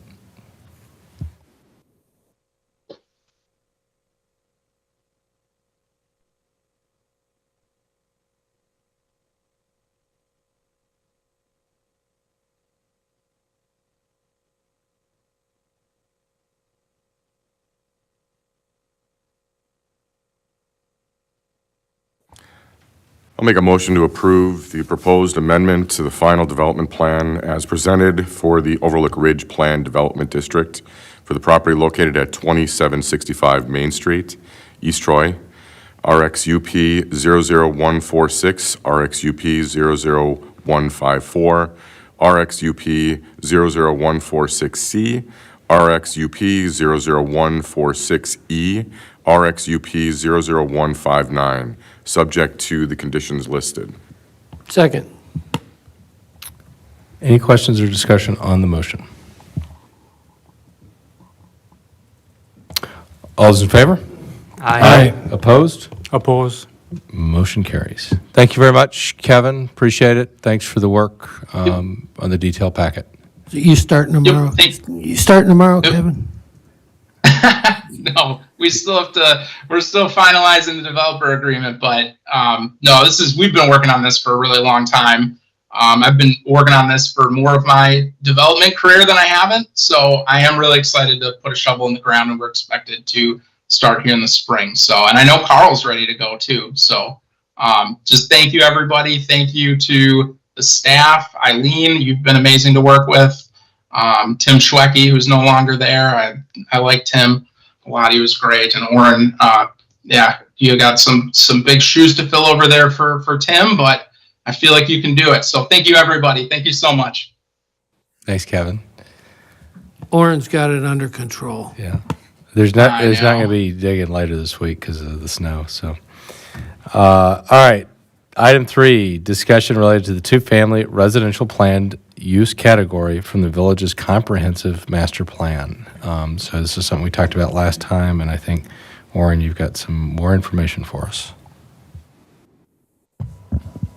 Speaker 4: I'll make a motion to approve the proposed amendment to the final development plan as presented for the Overlook Ridge Plan Development District for the property located at 2765 Main Street, East Troy, RXUP 00146, RXUP 00154, RXUP 00146C, RXUP 00146E, RXUP 00159, subject to the conditions listed.
Speaker 8: Second.
Speaker 1: Any questions or discussion on the motion? All those in favor?
Speaker 12: Aye.
Speaker 1: Opposed?
Speaker 9: Oppose?
Speaker 1: Motion carries. Thank you very much, Kevin. Appreciate it. Thanks for the work on the detail packet.
Speaker 8: You starting tomorrow? You starting tomorrow, Kevin?
Speaker 13: No, we're still finalizing the developer agreement, but no, we've been working on this for a really long time. I've been working on this for more of my development career than I haven't, so I am really excited to put a shovel in the ground, and we're expected to start here in the spring. So, and I know Carl's ready to go too. So just thank you, everybody. Thank you to the staff. Eileen, you've been amazing to work with. Tim Schwecke, who's no longer there. I liked him a lot. He was great. And Oren, yeah, you got some big shoes to fill over there for Tim, but I feel like you can do it. So thank you, everybody. Thank you so much.
Speaker 1: Thanks, Kevin.
Speaker 8: Oren's got it under control.
Speaker 1: Yeah. There's not
Speaker 13: I
Speaker 1: going to
Speaker 13: know.
Speaker 1: be digging later this week because of the snow. So, all right. Item 3, discussion related to the two-family residential planned use category from the village's comprehensive master plan. So this is something we talked about last time, and I think, Warren, you've got some more information for us.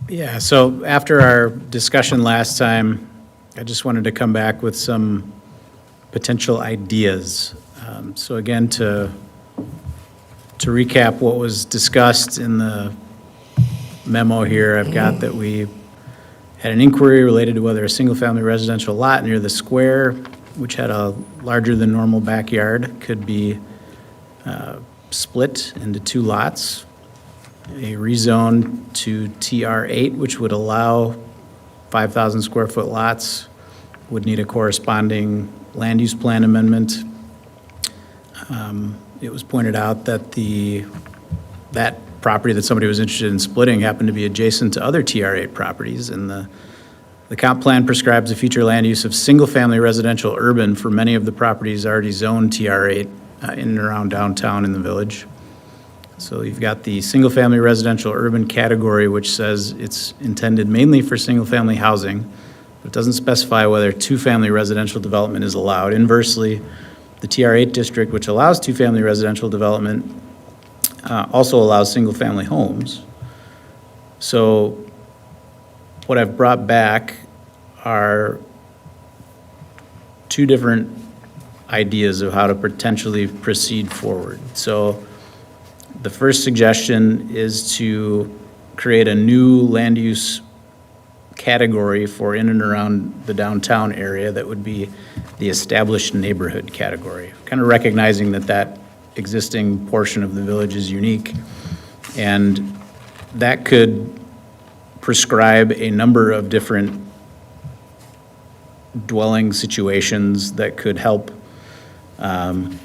Speaker 7: Yeah, so after our discussion last time, I just wanted to come back with some potential ideas. So again, to recap what was discussed in the memo here, I've got that we had an inquiry related to whether a single-family residential lot near the square, which had a larger than normal backyard, could be split into 2 lots. A rezone to TR8, which would allow 5,000 square foot lots, would need a corresponding land use plan amendment. It was pointed out that that property that somebody was interested in splitting happened to be adjacent to other TR8 properties, and the comp plan prescribes a future land use of single-family residential urban for many of the properties already zoned TR8 in and around downtown in the village. So you've got the single-family residential urban category, which says it's intended mainly for single-family housing, but it doesn't specify whether two-family residential development is allowed. Inversely, the TR8 district, which allows two-family residential development, also allows single-family homes. So what I've brought back are 2 different ideas of how to potentially proceed forward. So the first suggestion is to create a new land use category for in and around the downtown area that would be the established neighborhood category, kind of recognizing that existing portion of the village is unique, and that could prescribe a number of different dwelling situations that could help the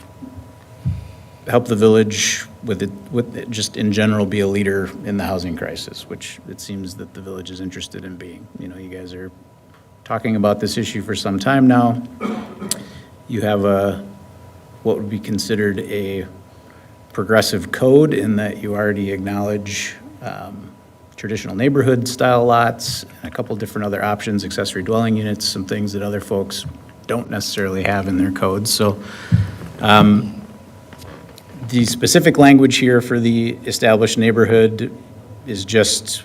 Speaker 7: village with it just in general be a leader in the housing crisis, which it seems that the village is interested in being. You know, you guys are talking about this issue for some time now. You have what would be considered a progressive code in that you already acknowledge traditional neighborhood style lots, and a couple different other options, accessory dwelling units, some things that other folks don't necessarily have in their codes. So the specific language here for the established neighborhood is just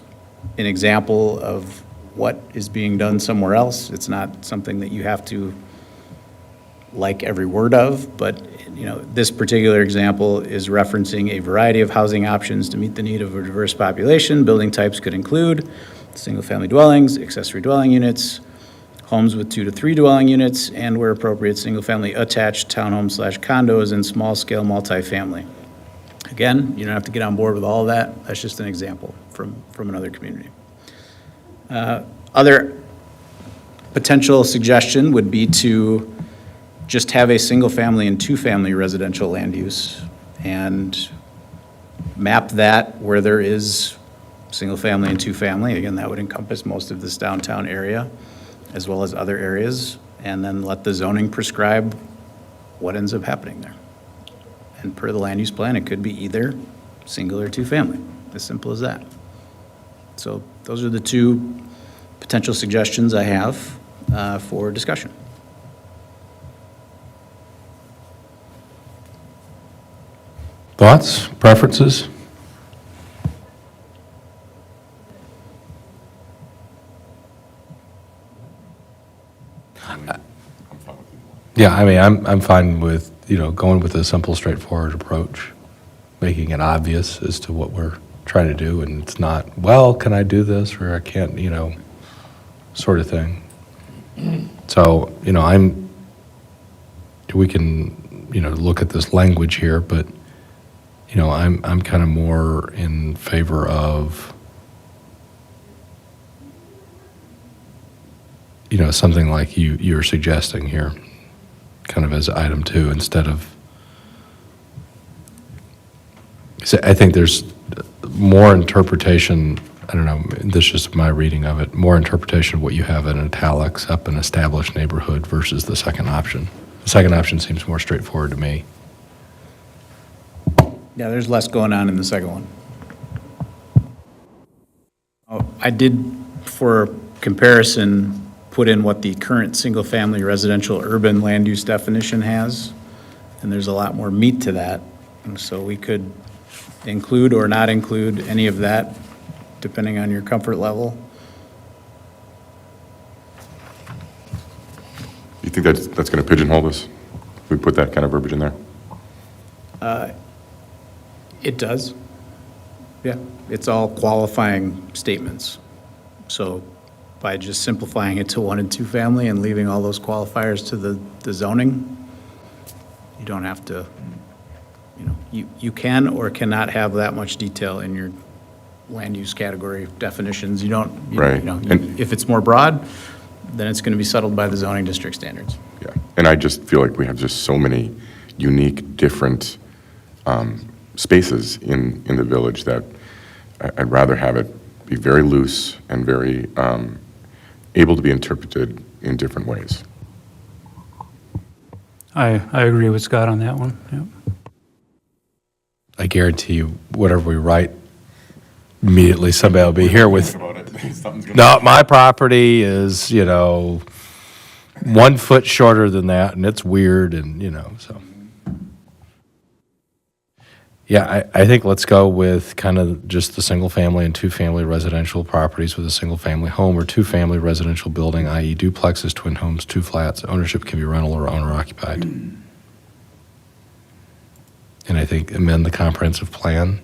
Speaker 7: an example of what is being done somewhere else. It's not something that you have to like every word of, but you know, this particular example is referencing a variety of housing options to meet the need of a diverse population. Building types could include single-family dwellings, accessory dwelling units, homes with 2 to 3 dwelling units, and where appropriate, single-family attached townhomes/condos and small-scale multifamily. Again, you don't have to get on board with all of that. That's just an example from another community. Other potential suggestion would be to just have a single-family and 2-family residential land use and map that where there is single-family and 2-family. Again, that would encompass most of this downtown area, as well as other areas, and then let the zoning prescribe what ends up happening there. And per the land use plan, it could be either single or 2-family, as simple as that. So those are the 2 potential suggestions I have for discussion.
Speaker 1: Thoughts, preferences? Yeah, I mean, I'm fine with, going with a simple, straightforward approach, making it obvious as to what we're trying to do, and it's not, well, can I do this, or I can't, sort of thing. So, we can, look at this language here, but, I'm kind of more in favor of, something like you're suggesting here, kind of as item 2, instead of, so I think there's more interpretation, I don't know, this is just my reading of it, more interpretation of what you have in italics up in established neighborhood versus the second option. The second option seems more straightforward to me.
Speaker 7: Yeah, there's less going on in the second one. Oh, I did, for comparison, put in what the current single-family residential urban land use definition has, and there's a lot more meat to that. And so we could include or not include any of that, depending on your comfort level.
Speaker 4: You think that's going to pigeonhole this? We put that kind of verbiage in there?
Speaker 7: It does. Yeah, it's all qualifying statements. So by just simplifying it to 1 and 2 family and leaving all those qualifiers to the zoning, you don't have to, you can or cannot have that much detail in your land use category definitions. You don't,
Speaker 4: Right.
Speaker 7: If it's more broad, then it's going to be settled by the zoning district standards.
Speaker 4: Yeah, and I just feel like we have just so many unique, different spaces in the village that I'd rather have it be very loose and very able to be interpreted in different ways.
Speaker 9: I agree with Scott on that one, yeah.
Speaker 1: I guarantee you, whatever we write, immediately somebody will be here with, no, my property is, 1 foot shorter than that, and it's weird, and, so. Yeah, I think let's go with kind of just the single-family and two-family residential properties with a single-family home or two-family residential building, i.e. duplexes, twin homes, 2 flats. Ownership can be rental or owner-occupied. And I think amend the comprehensive plan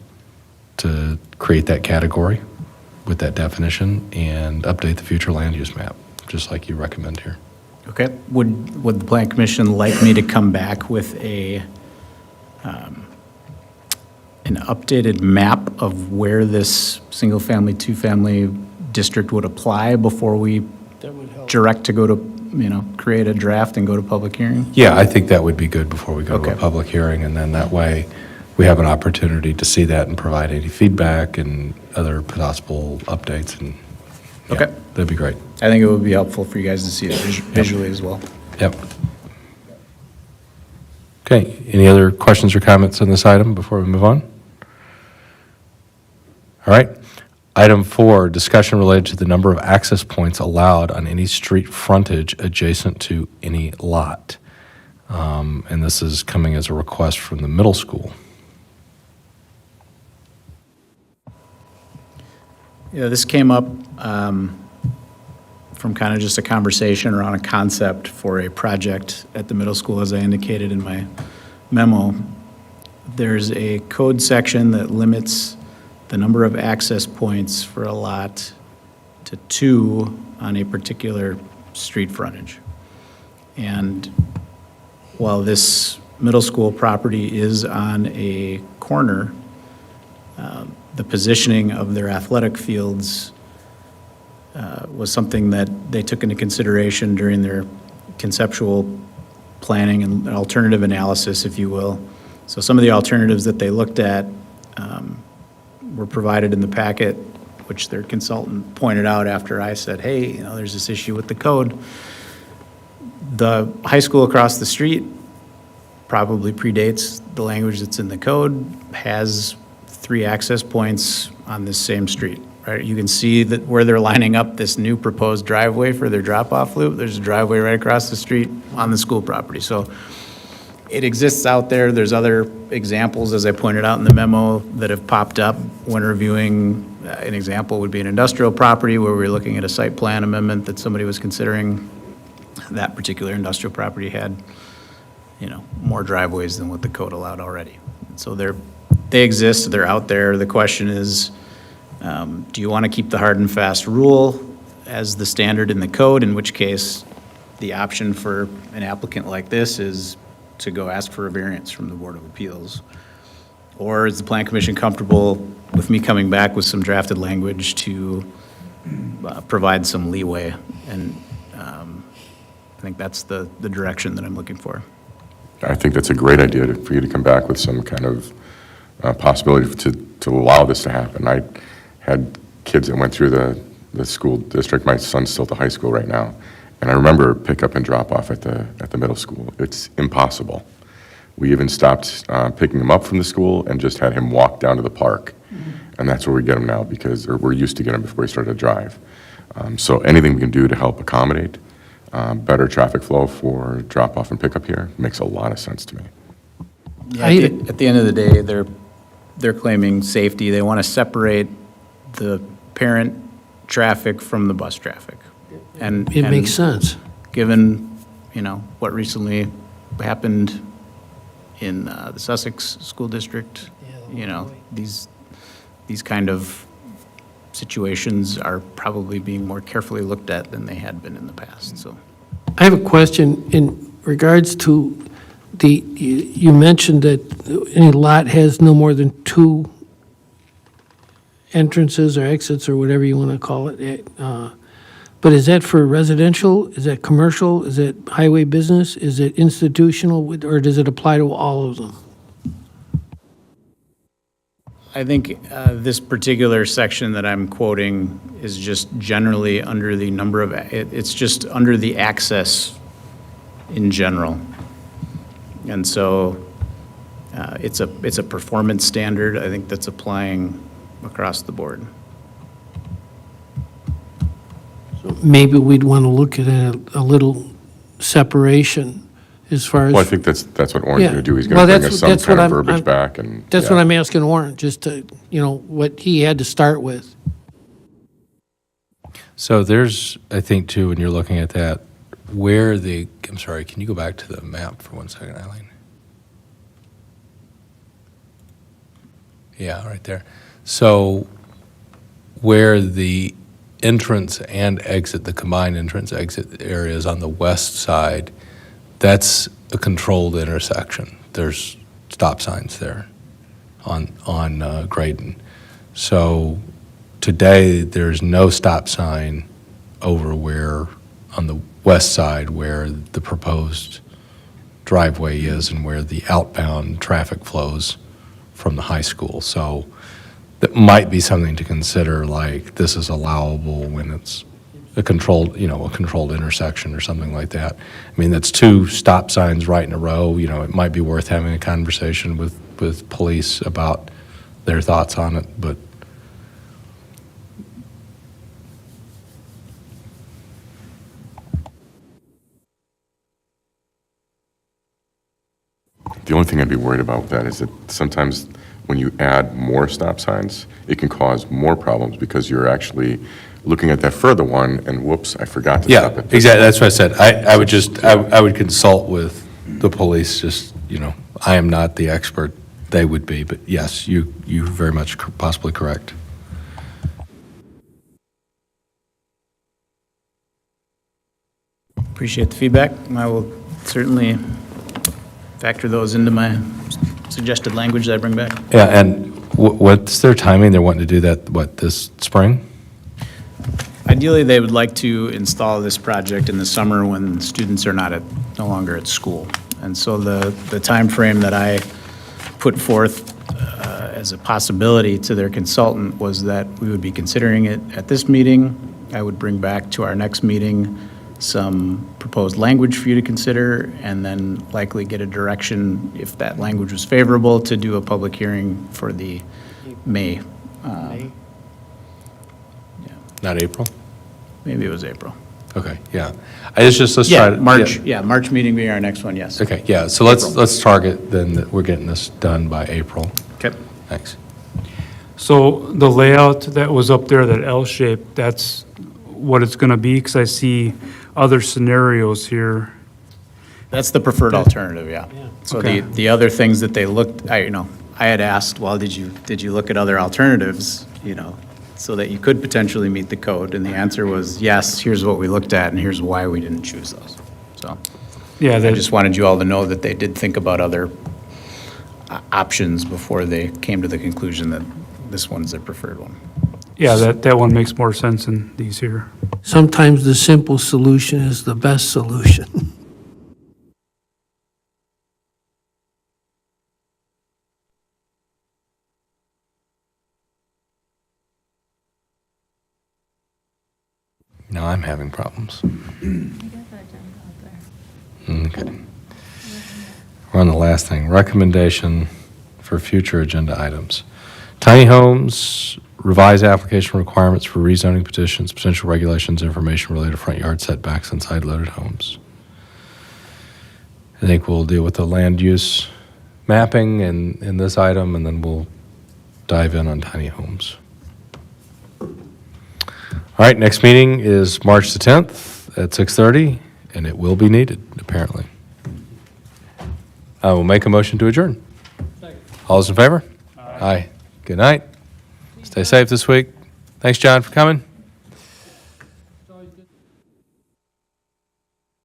Speaker 1: to create that category with that definition and update the future land use map, just like you recommend here.
Speaker 7: Okay. Would the Plan Commission like me to come back with an updated map of where this single-family, two-family district would apply before we direct to go to, create a draft and go to public hearing?
Speaker 1: Yeah, I think that would be good before we go to a
Speaker 7: Okay.
Speaker 1: public hearing, and then that way we have an opportunity to see that and provide any feedback and other possible updates, and yeah,
Speaker 7: Okay.
Speaker 1: that'd be great.
Speaker 7: I think it would be helpful for you guys to see it visually as well.
Speaker 1: Yep. Okay, any other questions or comments on this item before we move on? All right. Item 4, discussion related to the number of access points allowed on any street frontage adjacent to any lot. And this is coming as a request from the middle school.
Speaker 7: Yeah, this came up from kind of just a conversation around a concept for a project at the middle school, as I indicated in my memo. There's a code section that limits the number of access points for a lot to 2 on a particular street frontage. And while this middle school property is on a corner, the positioning of their athletic fields was something that they took into consideration during their conceptual planning and alternative analysis, if you will. So some of the alternatives that they looked at were provided in the packet, which their consultant pointed out after I said, hey, there's this issue with the code. The high school across the street probably predates the language that's in the code, has 3 access points on this same street, right? You can see that where they're lining up this new proposed driveway for their drop-off loop, there's a driveway right across the street on the school property. So it exists out there. There's other examples, as I pointed out in the memo, that have popped up when reviewing. An example would be an industrial property where we're looking at a site plan amendment that somebody was considering. That particular industrial property had more driveways than what the code allowed already. So they exist, they're out there. The question is, do you want to keep the hard and fast rule as the standard in the code, in which case the option for an applicant like this is to go ask for a variance from the Board of Appeals? Or is the Plan Commission comfortable with me coming back with some drafted language to provide some leeway? And I think that's the direction that I'm looking for.
Speaker 4: I think that's a great idea for you to come back with some kind of possibility to allow this to happen. I had kids that went through the school district. My son's still at the high school right now. And I remember pick up and drop off at the middle school. It's impossible. We even stopped picking him up from the school and just had him walk down to the park. And that's where we get him now or we're used to getting him before he started to drive. So anything we can do to help accommodate better traffic flow for drop off and pickup here makes a lot of sense to me.
Speaker 7: Yeah, at the end of the day, they're claiming safety. They want to separate the parent traffic from the bus traffic. And
Speaker 8: It makes sense.
Speaker 7: Given, what recently happened in the Sussex School District, these kind of situations are probably being more carefully looked at than they had been in the past, so.
Speaker 8: I have a question in regards to you mentioned that any lot has no more than 2 entrances or exits or whatever you want to call it. But is that for residential? Is that commercial? Is it highway business? Is it institutional? Or does it apply to all of them?
Speaker 7: I think this particular section that I'm quoting is just generally under the number of, it's just under the access in general. And so it's a performance standard, I think, that's applying across the board.
Speaker 8: So maybe we'd want to look at a little separation as far as.
Speaker 4: Well, I think that's what Warren's
Speaker 8: Yeah.
Speaker 4: going to do. He's
Speaker 8: Well,
Speaker 4: going to bring us some
Speaker 8: that's
Speaker 4: kind
Speaker 8: what
Speaker 4: of
Speaker 8: I'm-
Speaker 4: verbiage back and.
Speaker 8: That's
Speaker 4: yeah.
Speaker 8: what I'm asking Warren, just to, what he had to start with.
Speaker 1: So there's, I think, too, when you're looking at that, I'm sorry, can you go back to the map for 1 second, Eileen? Yeah, right there. So where the entrance and exit, the combined entrance exit areas on the west side, that's a controlled intersection. There's stop signs there on Graydon. So today, there's no stop sign over where, on the west side, where the proposed driveway is and where the outbound traffic flows from the high school. So that might be something to consider, like this is allowable when it's a controlled intersection or something like that. I mean, that's 2 stop signs right in a row. It might be worth having a conversation with police about their thoughts on it, but
Speaker 4: The only thing I'd be worried about with that is that sometimes when you add more stop signs, it can cause more problems because you're actually looking at that further one and whoops, I forgot to
Speaker 1: yeah,
Speaker 4: stop it.
Speaker 1: exactly. That's what I said. I would consult with the police. Just I am not the expert. They would be, but yes, you very much possibly correct.
Speaker 7: Appreciate the feedback. I will certainly factor those into my suggested language that I bring back.
Speaker 1: Yeah, and what's their timing? They're wanting to do that, this spring?
Speaker 7: Ideally, they would like to install this project in the summer when students are no longer at school. And so the time frame that I put forth as a possibility to their consultant was that we would be considering it at this meeting. I would bring back to our next meeting some proposed language for you to consider, and then likely get a direction, if that language was favorable, to do a public hearing for the May.
Speaker 1: Not April?
Speaker 7: Maybe it was April.
Speaker 1: Okay, yeah. Let's try to.
Speaker 7: March, March meeting being our next one, yes.
Speaker 1: Okay, yeah, so let's target then that we're getting this done by April.
Speaker 7: Okay.
Speaker 1: Thanks.
Speaker 9: So the layout that was up there, that L shape, that's what it's going to be? Because I see other scenarios here.
Speaker 7: That's the preferred alternative, yeah. So the other things that they looked, I had asked, well, did you look at other alternatives, so that you could potentially meet the code? And the answer was, yes, here's what we looked at, and here's why we didn't choose those. So
Speaker 9: Yeah,
Speaker 7: I
Speaker 9: that,
Speaker 7: just wanted you all to know that they did think about other options before they came to the conclusion that this one's their preferred one.
Speaker 9: yeah, that one makes more sense than these here.
Speaker 8: Sometimes the simple solution is the best solution.
Speaker 1: Now I'm having problems. Okay. We're on the last thing, recommendation for future agenda items. Tiny homes, revise application requirements for rezoning petitions, potential regulations, information related to front yard setbacks and side-loaded homes. I think we'll deal with the land use mapping in this item, and then we'll dive in on tiny homes. All right, next meeting is March the 10th at 6:30, and it will be needed, apparently. I will make a motion to adjourn. All those in favor? Aye. Good night. Stay safe this week. Thanks, John, for coming.